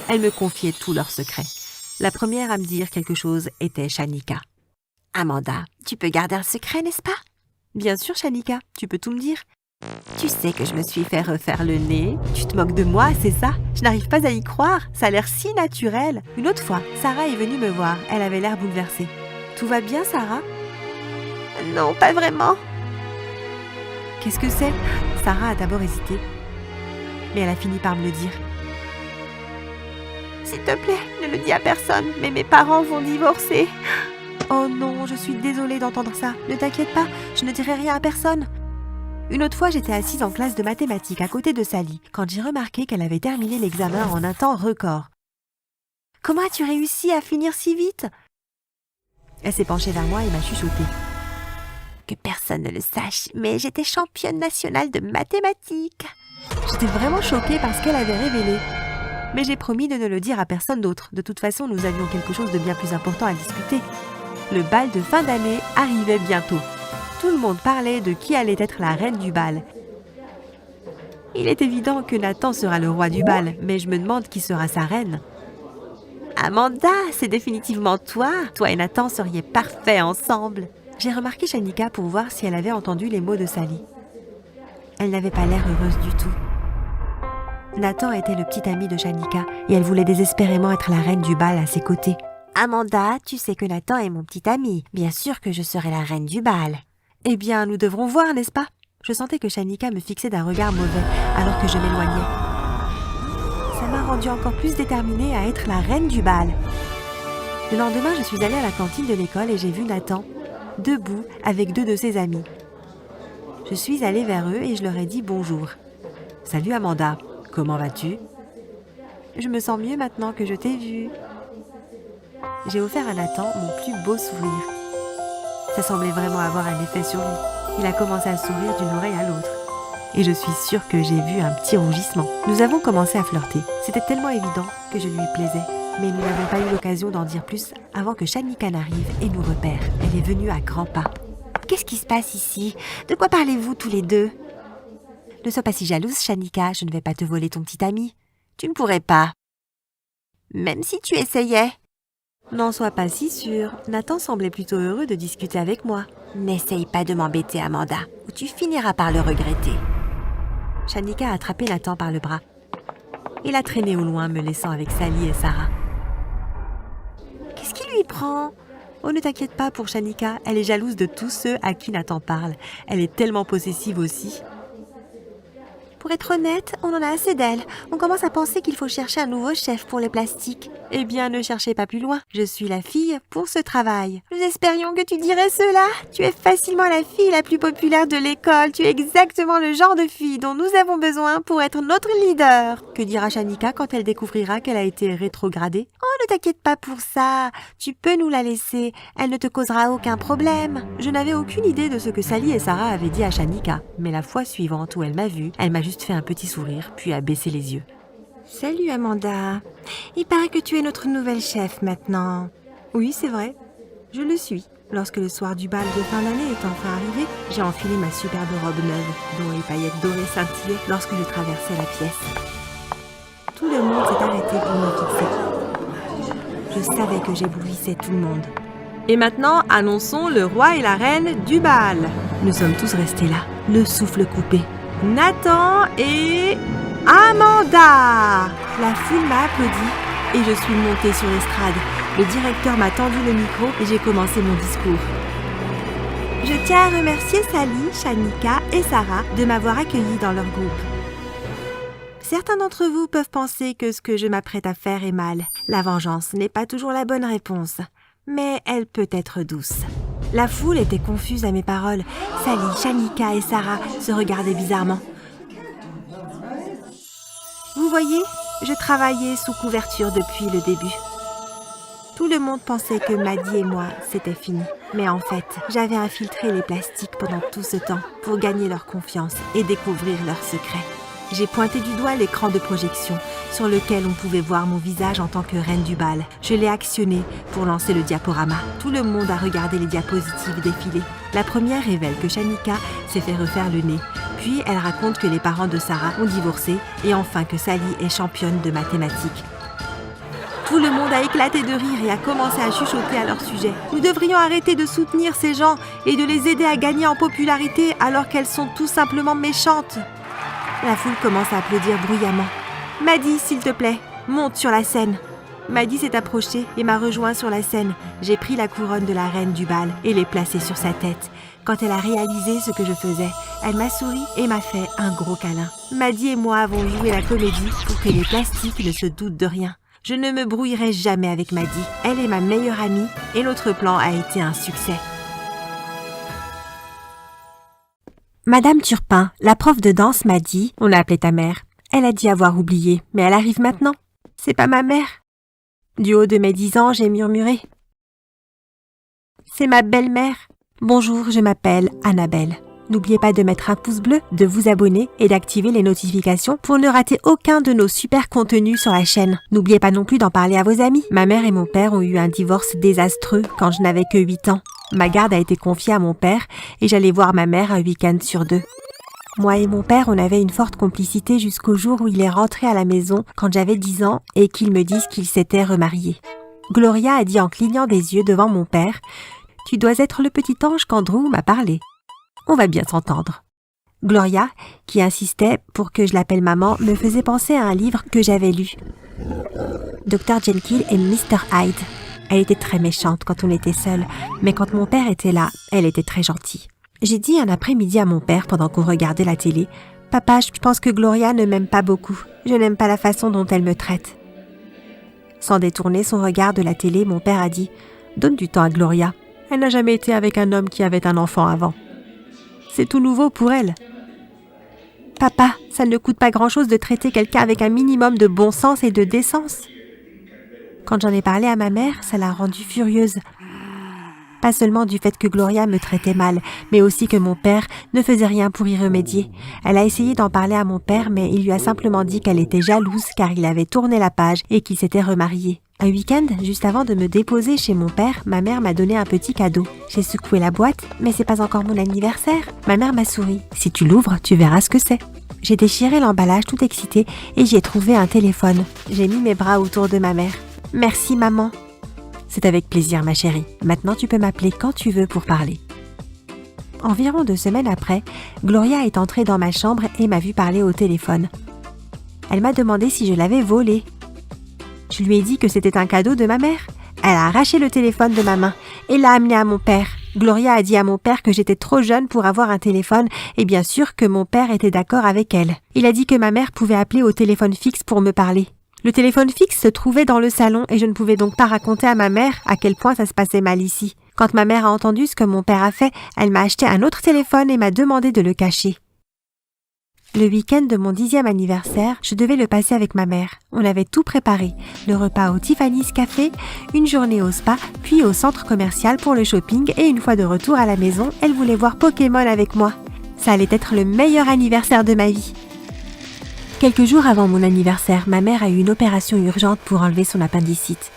Elles me confiaient tous leurs secrets. La première à me dire quelque chose était Shanika. « Amanda, tu peux garder un secret, n'est-ce pas? » « Bien sûr, Shanika, tu peux tout me dire. »« Tu sais que je me suis fait refaire le nez. Tu te moques de moi, c'est ça? Je n'arrive pas à y croire. Ça a l'air si naturel. » Une autre fois, Sarah est venue me voir. Elle avait l'air bouleversée. « Tout va bien, Sarah? »« Non, pas vraiment. »« Qu'est-ce que c'est? » Sarah a d'abord hésité. Mais elle a fini par me le dire. « S'il te plaît, ne le dis à personne, mais mes parents vont divorcer. » Oh non, je suis désolée d'entendre ça. Ne t'inquiète pas, je ne dirai rien à personne. Une autre fois, j'étais assise en classe de mathématiques à côté de Sally, quand j'ai remarqué qu'elle avait terminé l'examen en un temps record. « Comment as-tu réussi à finir si vite ?» Elle s'est penchée vers moi et m'a chuchoté. « Que personne ne le sache, mais j'étais championne nationale de mathématiques. » J'étais vraiment choquée par ce qu'elle avait révélé. Mais j'ai promis de ne le dire à personne d'autre. De toute façon, nous avions quelque chose de bien plus important à discuter. Le bal de fin d'année arrivait bientôt. Tout le monde parlait de qui allait être la reine du bal. Il est évident que Nathan sera le roi du bal, mais je me demande qui sera sa reine. Amanda, c'est définitivement toi. Toi et Nathan seriez parfaits ensemble. J'ai remarqué Shanika pour voir si elle avait entendu les mots de Sally. Elle n'avait pas l'air heureuse du tout. Nathan était le petit ami de Shanika et elle voulait désespérément être la reine du bal à ses côtés. Amanda, tu sais que Nathan est mon petit ami. Bien sûr que je serai la reine du bal. Eh bien, nous devrons voir, n'est-ce pas? Je sentais que Shanika me fixait d'un regard mauvais alors que je m'éloignais. Ça m'a rendue encore plus déterminée à être la reine du bal. Le lendemain, je suis allée à la cantine de l'école et j'ai vu Nathan, debout avec 2 de ses amis. Je suis allée vers eux et je leur ai dit bonjour. « Salut Amanda, comment vas-tu ?»« Je me sens mieux maintenant que je t'ai vue. » J'ai offert à Nathan mon plus beau sourire. Ça semblait vraiment avoir un effet sur lui. Il a commencé à sourire d'une oreille à l'autre. Et je suis sûre que j'ai vu un petit rougissement. Nous avons commencé à flirter. C'était tellement évident que je lui plaisais. Mais nous n'avons pas eu l'occasion d'en dire plus avant que Shanika n'arrive et nous repère. Elle est venue à grands pas. « Qu'est-ce qui se passe ici? De quoi parlez-vous tous les deux ?»« Ne sois pas si jalouse, Shanika. Je ne vais pas te voler ton petit ami. Tu ne pourrais pas. Même si tu essayais. » N'en sois pas si sûre. Nathan semblait plutôt heureux de discuter avec moi. N'essaye pas de m'embêter, Amanda, ou tu finiras par le regretter. Shanika a attrapé Nathan par le bras. Il a traîné au loin, me laissant avec Sally et Sarah. Qu'est-ce qui lui prend? Oh, ne t'inquiète pas pour Shanika, elle est jalouse de tous ceux à qui Nathan parle. Elle est tellement possessive aussi. Pour être honnête, on en a assez d'elle. On commence à penser qu'il faut chercher un nouveau chef pour les plastiques. Eh bien, ne cherchez pas plus loin. Je suis la fille pour ce travail. Nous espérions que tu dirais cela. Tu es facilement la fille la plus populaire de l'école. Tu es exactement le genre de fille dont nous avons besoin pour être notre leader. Que dira Shanika quand elle découvrira qu'elle a été rétrogradée? Oh, ne t'inquiète pas pour ça. Tu peux nous la laisser. Elle ne te causera aucun problème. Je n'avais aucune idée de ce que Sally et Sarah avaient dit à Shanika. Mais la fois suivante où elle m'a vue, elle m'a juste fait un petit sourire, puis a baissé les yeux. Salut Amanda. Il paraît que tu es notre nouvelle chef maintenant. Oui, c'est vrai. Je le suis. Lorsque le soir du bal de fin d'année est enfin arrivé, j'ai enfilé ma superbe robe neuve, dont les paillettes dorées scintillaient lorsque je traversais la pièce. Tout le monde s'est arrêté pour me fixer. Je savais que j'éblouissais tout le monde. Et maintenant, annonçons le roi et la reine du bal. Nous sommes tous restés là, le souffle coupé. Nathan et Amanda! La foule m'a applaudi et je suis montée sur l'estrade. Le directeur m'a tendu le micro et j'ai commencé mon discours. Je tiens à remercier Sally, Shanika et Sarah de m'avoir accueillie dans leur groupe. Certains d'entre vous peuvent penser que ce que je m'apprête à faire est mal. La vengeance n'est pas toujours la bonne réponse, mais elle peut être douce. La foule était confuse à mes paroles. Sally, Shanika et Sarah se regardaient bizarrement. Vous voyez, je travaillais sous couverture depuis le début. Tout le monde pensait que Maddie et moi, c'était fini. Mais en fait, j'avais infiltré les plastiques pendant tout ce temps pour gagner leur confiance et découvrir leurs secrets. J'ai pointé du doigt l'écran de projection sur lequel on pouvait voir mon visage en tant que reine du bal. Je l'ai actionné pour lancer le diaporama. Tout le monde a regardé les diapositives défiler. La première révèle que Shanika s'est fait refaire le nez. Puis elle raconte que les parents de Sarah ont divorcé et enfin que Sally est championne de mathématiques. Tout le monde a éclaté de rire et a commencé à chuchoter à leur sujet. Nous devrions arrêter de soutenir ces gens et de les aider à gagner en popularité alors qu'elles sont tout simplement méchantes. La foule commence à applaudir bruyamment. « Maddie, s'il te plaît, monte sur la scène !» Maddie s'est approchée et m'a rejoint sur la scène. J'ai pris la couronne de la reine du bal et l'ai placée sur sa tête. Quand elle a réalisé ce que je faisais, elle m'a souri et m'a fait un gros câlin. Maddie et moi avons joué la comédie pour que les plastiques ne se doutent de rien. Je ne me brouillerai jamais avec Maddie. Elle est ma meilleure amie et notre plan a été un succès. Madame Turpin, la prof de danse, m'a dit « On a appelé ta mère. Elle a dit avoir oublié, mais elle arrive maintenant. C'est pas ma mère. » Du haut de mes 10 ans, j'ai murmuré. « C'est ma belle-mère. Bonjour, je m'appelle Annabelle. N'oubliez pas de mettre un pouce bleu, de vous abonner et d'activer les notifications pour ne rater aucun de nos super contenus sur la chaîne. N'oubliez pas non plus d'en parler à vos amis. Ma mère et mon père ont eu un divorce désastreux quand je n'avais que 8 ans. Ma garde a été confiée à mon père et j'allais voir ma mère un week-end sur 2. Moi et mon père, on avait une forte complicité jusqu'au jour où il est rentré à la maison quand j'avais 10 ans et qu'il me dise qu'il s'était remarié. Gloria a dit en clignant des yeux devant mon père « Tu dois être le petit ange qu'Andrew m'a parlé. On va bien s'entendre. » Gloria, qui insistait pour que je l'appelle maman, me faisait penser à un livre que j'avais lu. Dr. Jekyll et Mr. Hyde. Elle était très méchante quand on était seuls, mais quand mon père était là, elle était très gentille. J'ai dit un après-midi à mon père pendant qu'on regardait la télé, « Papa, je pense que Gloria ne m'aime pas beaucoup. Je n'aime pas la façon dont elle me traite. » Sans détourner son regard de la télé, mon père a dit, « Donne du temps à Gloria. Elle n'a jamais été avec un homme qui avait un enfant avant. C'est tout nouveau pour elle. » « Papa, ça ne coûte pas grand-chose de traiter quelqu'un avec un minimum de bon sens et de décence. » Quand j'en ai parlé à ma mère, ça l'a rendue furieuse. Pas seulement du fait que Gloria me traitait mal, mais aussi que mon père ne faisait rien pour y remédier. Elle a essayé d'en parler à mon père, mais il lui a simplement dit qu'elle était jalouse car il avait tourné la page et qu'il s'était remarié. Un week-end, juste avant de me déposer chez mon père, ma mère m'a donné un petit cadeau. J'ai secoué la boîte, mais c'est pas encore mon anniversaire. Ma mère m'a souri. « Si tu l'ouvres, tu verras ce que c'est. » J'ai déchiré l'emballage tout excitée et j'y ai trouvé un téléphone. J'ai mis mes bras autour de ma mère. « Merci maman. » « C'est avec plaisir ma chérie. Maintenant tu peux m'appeler quand tu veux pour parler. » Environ 2 semaines après, Gloria est entrée dans ma chambre et m'a vu parler au téléphone. Elle m'a demandé si je l'avais volé. Je lui ai dit que c'était un cadeau de ma mère. Elle a arraché le téléphone de ma main et l'a amené à mon père. Gloria a dit à mon père que j'étais trop jeune pour avoir un téléphone et bien sûr que mon père était d'accord avec elle. Il a dit que ma mère pouvait appeler au téléphone fixe pour me parler. Le téléphone fixe se trouvait dans le salon et je ne pouvais donc pas raconter à ma mère à quel point ça se passait mal ici. Quand ma mère a entendu ce que mon père a fait, elle m'a acheté un autre téléphone et m'a demandé de le cacher. Le week-end de mon 10e anniversaire, je devais le passer avec ma mère. On avait tout préparé. Le repas au Tiffany's Café, une journée au spa, puis au centre commercial pour le shopping et une fois de retour à la maison, elle voulait voir Pokémon avec moi. Ça allait être le meilleur anniversaire de ma vie. Quelques jours avant mon anniversaire, ma mère a eu une opération urgente pour enlever son appendicite.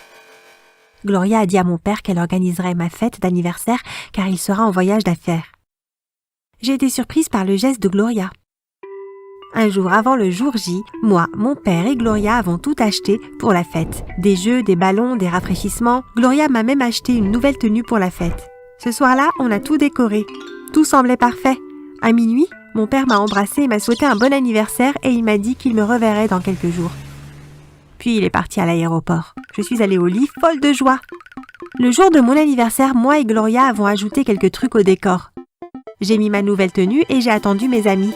Gloria a dit à mon père qu'elle organiserait ma fête d'anniversaire car il sera en voyage d'affaires. J'ai été surprise par le geste de Gloria. Un jour avant le jour J, moi, mon père et Gloria avons tout acheté pour la fête. Des jeux, des ballons, des rafraîchissements. Gloria m'a même acheté une nouvelle tenue pour la fête. Ce soir-là, on a tout décoré. Tout semblait parfait. À minuit, mon père m'a embrassée et m'a souhaité un bon anniversaire et il m'a dit qu'il me reverrait dans quelques jours. Puis il est parti à l'aéroport. Je suis allée au lit, folle de joie. Le jour de mon anniversaire, moi et Gloria avons ajouté quelques trucs au décor. J'ai mis ma nouvelle tenue et j'ai attendu mes amis.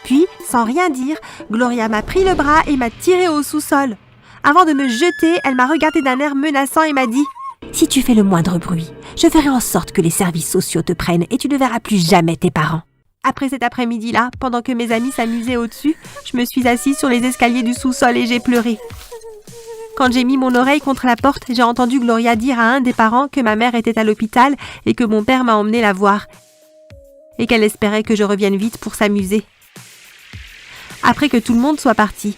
Puis, sans rien dire, Gloria m'a pris le bras et m'a tiré au sous-sol. Avant de me jeter, elle m'a regardé d'un air menaçant et m'a dit « Si tu fais le moindre bruit, je ferai en sorte que les services sociaux te prennent et tu ne verras plus jamais tes parents. » Après cet après-midi-là, pendant que mes amis s'amusaient au-dessus, je me suis assise sur les escaliers du sous-sol et j'ai pleuré. Quand j'ai mis mon oreille contre la porte, j'ai entendu Gloria dire à un des parents que ma mère était à l'hôpital et que mon père m'a emmenée la voir et qu'elle espérait que je revienne vite pour s'amuser. Après que tout le monde soit parti,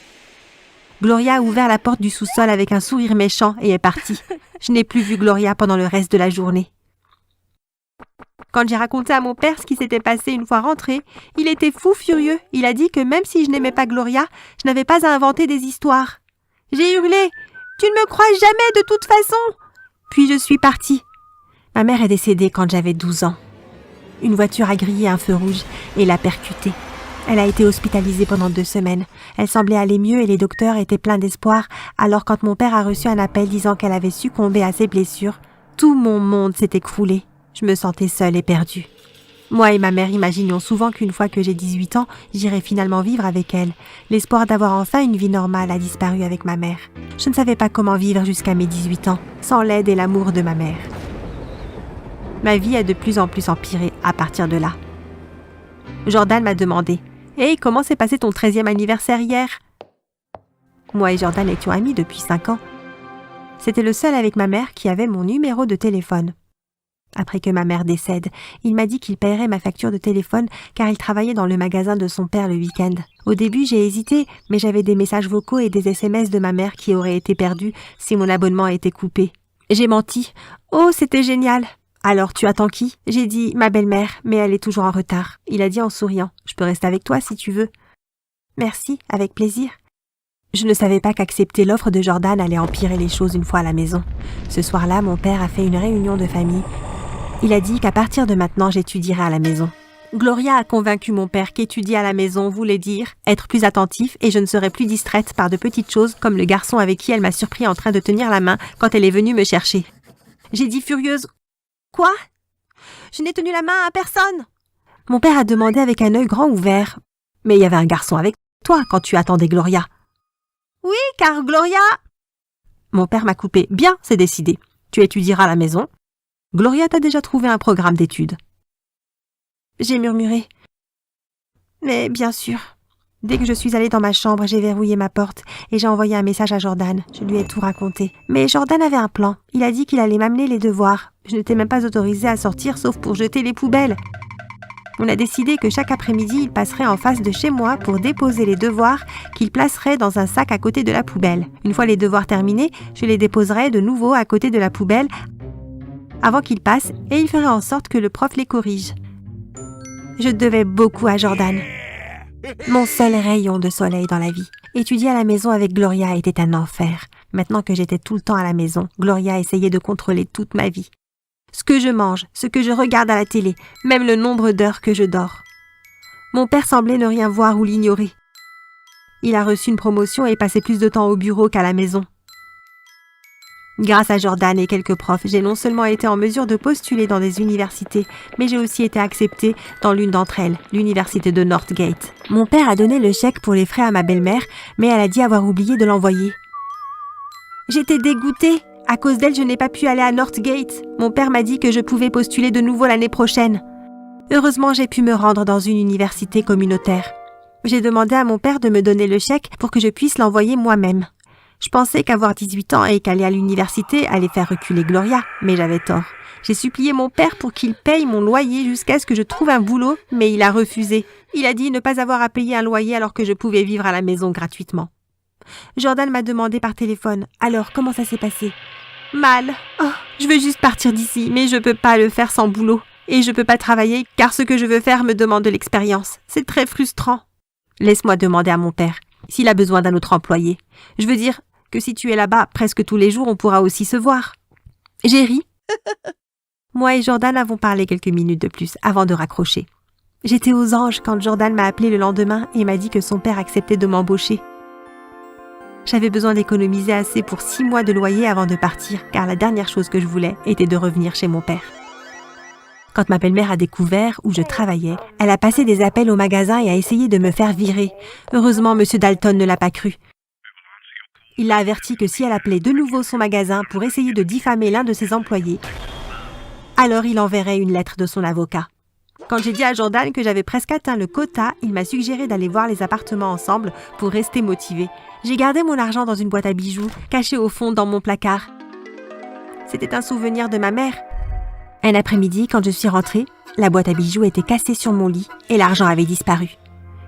Gloria a ouvert la porte du sous-sol avec un sourire méchant et est partie. Je n'ai plus vu Gloria pendant le reste de la journée. Quand j'ai raconté à mon père ce qui s'était passé une fois rentré, il était fou furieux. Il a dit que même si je n'aimais pas Gloria, je n'avais pas à inventer des histoires. J'ai hurlé « Tu ne me crois jamais de toute façon !» Puis je suis partie. Ma mère est décédée quand j'avais 12 ans. Une voiture a grillé un feu rouge et l'a percutée. Elle a été hospitalisée pendant 2 semaines. Elle semblait aller mieux et les docteurs étaient pleins d'espoir. Alors quand mon père a reçu un appel disant qu'elle avait succombé à ses blessures, tout mon monde s'est écroulé. Je me sentais seule et perdue. Moi et ma mère imaginions souvent qu'une fois que j'ai 18 ans, j'irai finalement vivre avec elle. L'espoir d'avoir enfin une vie normale a disparu avec ma mère. Je ne savais pas comment vivre jusqu'à mes 18 ans, sans l'aide et l'amour de ma mère. Ma vie a de plus en plus empiré à partir de là. Jordan m'a demandé « Hey, comment s'est passé ton 13e anniversaire hier ?» Moi et Jordan étions amis depuis 5 ans. C'était le seul avec ma mère qui avait mon numéro de téléphone. Après que ma mère décède, il m'a dit qu'il paierait ma facture de téléphone car il travaillait dans le magasin de son père le week-end. Au début, j'ai hésité, mais j'avais des messages vocaux et des SMS de ma mère qui auraient été perdus si mon abonnement était coupé. J'ai menti. « Oh, c'était génial !» « Alors, tu attends qui ?» J'ai dit « Ma belle-mère, mais elle est toujours en retard. » Il a dit en souriant « Je peux rester avec toi si tu veux. »« Merci, avec plaisir. » Je ne savais pas qu'accepter l'offre de Jordan allait empirer les choses une fois à la maison. Ce soir-là, mon père a fait une réunion de famille. Il a dit qu'à partir de maintenant, j'étudierai à la maison. Gloria a convaincu mon père qu'étudier à la maison voulait dire être plus attentif et je ne serais plus distraite par de petites choses comme le garçon avec qui elle m'a surpris en train de tenir la main quand elle est venue me chercher. J'ai dit furieuse « Quoi ? Je n'ai tenu la main à personne !» Mon père a demandé avec un œil grand ouvert. « Mais il y avait un garçon avec toi quand tu attendais Gloria. »« Oui, car Gloria... » Mon père m'a coupé. « Bien, c'est décidé. Tu étudieras à la maison. Gloria t'a déjà trouvé un programme d'études. » J'ai murmuré. « Mais bien sûr. » Dès que je suis allée dans ma chambre, j'ai verrouillé ma porte et j'ai envoyé un message à Jordan. Je lui ai tout raconté. Mais Jordan avait un plan. Il a dit qu'il allait m'amener les devoirs. Je n'étais même pas autorisée à sortir sauf pour jeter les poubelles. On a décidé que chaque après-midi, il passerait en face de chez moi pour déposer les devoirs qu'il placerait dans un sac à côté de la poubelle. Une fois les devoirs terminés, je les déposerais de nouveau à côté de la poubelle avant qu'il passe et il ferait en sorte que le prof les corrige. Je devais beaucoup à Jordan. Mon seul rayon de soleil dans la vie. Étudier à la maison avec Gloria était un enfer. Maintenant que j'étais tout le temps à la maison, Gloria essayait de contrôler toute ma vie. Ce que je mange, ce que je regarde à la télé, même le nombre d'heures que je dors. Mon père semblait ne rien voir ou l'ignorer. Il a reçu une promotion et passait plus de temps au bureau qu'à la maison. Grâce à Jordan et quelques profs, j'ai non seulement été en mesure de postuler dans des universités, mais j'ai aussi été acceptée dans l'une d'entre elles, l'université de Northgate. Mon père a donné le chèque pour les frais à ma belle-mère, mais elle a dit avoir oublié de l'envoyer. J'étais dégoûtée. À cause d'elle, je n'ai pas pu aller à Northgate. Mon père m'a dit que je pouvais postuler de nouveau l'année prochaine. Heureusement, j'ai pu me rendre dans une université communautaire. J'ai demandé à mon père de me donner le chèque pour que je puisse l'envoyer moi-même. Je pensais qu'avoir 18 ans et qu'aller à l'université allait faire reculer Gloria, mais j'avais tort. J'ai supplié mon père pour qu'il paye mon loyer jusqu'à ce que je trouve un boulot, mais il a refusé. Il a dit ne pas avoir à payer un loyer alors que je pouvais vivre à la maison gratuitement. Jordan m'a demandé par téléphone « Alors, comment ça s'est passé ?»« Mal. Oh, je veux juste partir d'ici, mais je peux pas le faire sans boulot. Et je peux pas travailler car ce que je veux faire me demande de l'expérience. C'est très frustrant. » Laisse-moi demander à mon père s'il a besoin d'un autre employé. Je veux dire que si tu es là-bas presque tous les jours, on pourra aussi se voir. » J'ai ri. Moi et Jordan avons parlé quelques minutes de plus avant de raccrocher. J'étais aux anges quand Jordan m'a appelé le lendemain et m'a dit que son père acceptait de m'embaucher. J'avais besoin d'économiser assez pour 6 mois de loyer avant de partir, car la dernière chose que je voulais était de revenir chez mon père. Quand ma belle-mère a découvert où je travaillais, elle a passé des appels au magasin et a essayé de me faire virer. Heureusement, M. Dalton ne l'a pas cru. Il l'a averti que si elle appelait de nouveau son magasin pour essayer de diffamer l'un de ses employés, alors il enverrait une lettre de son avocat. Quand j'ai dit à Jordan que j'avais presque atteint le quota, il m'a suggéré d'aller voir les appartements ensemble pour rester motivé. J'ai gardé mon argent dans une boîte à bijoux, cachée au fond dans mon placard. C'était un souvenir de ma mère. Un après-midi, quand je suis rentrée, la boîte à bijoux était cassée sur mon lit et l'argent avait disparu.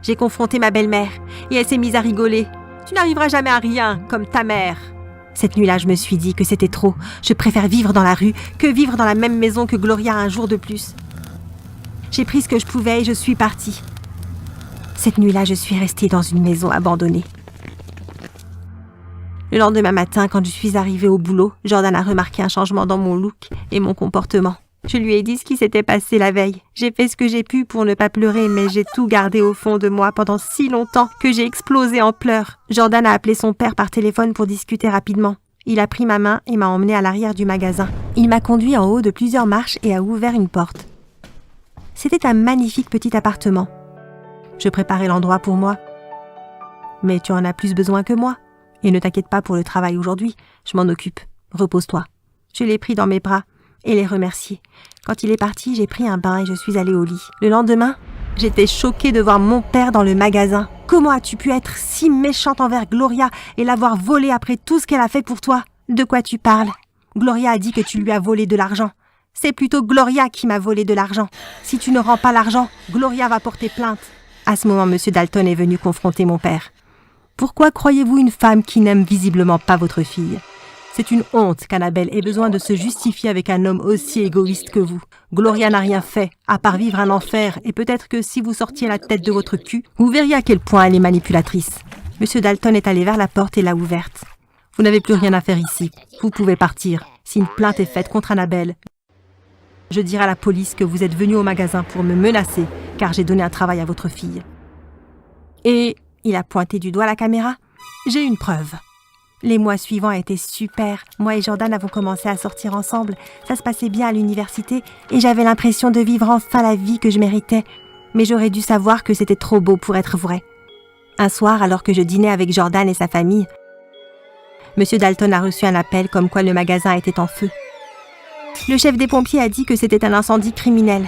J'ai confronté ma belle-mère et elle s'est mise à rigoler. « Tu n'arriveras jamais à rien, comme ta mère !» Cette nuit-là, je me suis dit que c'était trop. Je préfère vivre dans la rue que vivre dans la même maison que Gloria un jour de plus. J'ai pris ce que je pouvais et je suis partie. Cette nuit-là, je suis restée dans une maison abandonnée. Le lendemain matin, quand je suis arrivée au boulot, Jordan a remarqué un changement dans mon look et mon comportement. Je lui ai dit ce qui s'était passé la veille. J'ai fait ce que j'ai pu pour ne pas pleurer, mais j'ai tout gardé au fond de moi pendant si longtemps que j'ai explosé en pleurs. Jordan a appelé son père par téléphone pour discuter rapidement. Il a pris ma main et m'a emmenée à l'arrière du magasin. Il m'a conduit en haut de plusieurs marches et a ouvert une porte. C'était un magnifique petit appartement. Je préparais l'endroit pour moi. Mais tu en as plus besoin que moi. Et ne t'inquiète pas pour le travail aujourd'hui, je m'en occupe. Repose-toi. Je l'ai pris dans mes bras et l'ai remercié. Quand il est parti, j'ai pris un bain et je suis allée au lit. Le lendemain, j'étais choquée de voir mon père dans le magasin. Comment as-tu pu être si méchante envers Gloria et l'avoir volée après tout ce qu'elle a fait pour toi? De quoi tu parles? Gloria a dit que tu lui as volé de l'argent. C'est plutôt Gloria qui m'a volé de l'argent. Si tu ne rends pas l'argent, Gloria va porter plainte. À ce moment, M. Dalton est venu confronter mon père. Pourquoi croyez-vous une femme qui n'aime visiblement pas votre fille? C'est une honte qu'Annabelle ait besoin de se justifier avec un homme aussi égoïste que vous. Gloria n'a rien fait, à part vivre un enfer, et peut-être que si vous sortiez la tête de votre cul, vous verriez à quel point elle est manipulatrice. M. Dalton est allé vers la porte et l'a ouverte. Vous n'avez plus rien à faire ici. Vous pouvez partir. Si une plainte est faite contre Annabelle, je dirai à la police que vous êtes venu au magasin pour me menacer, car j'ai donné un travail à votre fille. Et il a pointé du doigt la caméra. J'ai une preuve. Les mois suivants étaient super. Moi et Jordan avons commencé à sortir ensemble. Ça se passait bien à l'université et j'avais l'impression de vivre enfin la vie que je méritais. Mais j'aurais dû savoir que c'était trop beau pour être vrai. Un soir, alors que je dînais avec Jordan et sa famille, M. Dalton a reçu un appel comme quoi le magasin était en feu. Le chef des pompiers a dit que c'était un incendie criminel.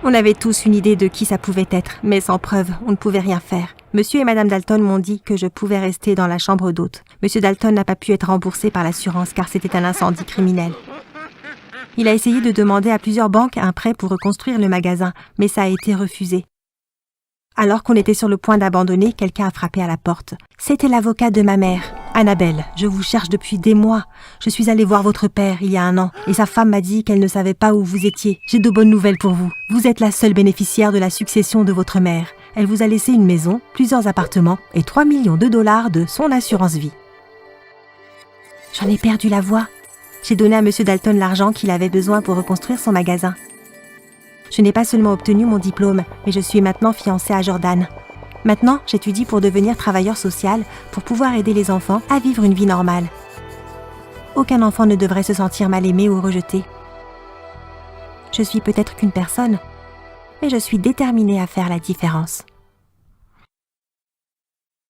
On avait tous une idée de qui ça pouvait être, mais sans preuve, on ne pouvait rien faire. Monsieur et Madame Dalton m'ont dit que je pouvais rester dans la chambre d'hôte. Monsieur Dalton n'a pas pu être remboursé par l'assurance car c'était un incendie criminel. Il a essayé de demander à plusieurs banques un prêt pour reconstruire le magasin, mais ça a été refusé. Alors qu'on était sur le point d'abandonner, quelqu'un a frappé à la porte. C'était l'avocat de ma mère. Annabelle, je vous cherche depuis des mois. Je suis allée voir votre père il y a 1 an et sa femme m'a dit qu'elle ne savait pas où vous étiez. J'ai de bonnes nouvelles pour vous. Vous êtes la seule bénéficiaire de la succession de votre mère. Elle vous a laissé une maison, plusieurs appartements et 3 millions de dollars de son assurance vie. J'en ai perdu la voix. J'ai donné à M. Dalton l'argent qu'il avait besoin pour reconstruire son magasin. Je n'ai pas seulement obtenu mon diplôme, mais je suis maintenant fiancée à Jordan. Maintenant, j'étudie pour devenir travailleur social, pour pouvoir aider les enfants à vivre une vie normale. Aucun enfant ne devrait se sentir mal aimé ou rejeté. Je suis peut-être qu'une personne, mais je suis déterminée à faire la différence.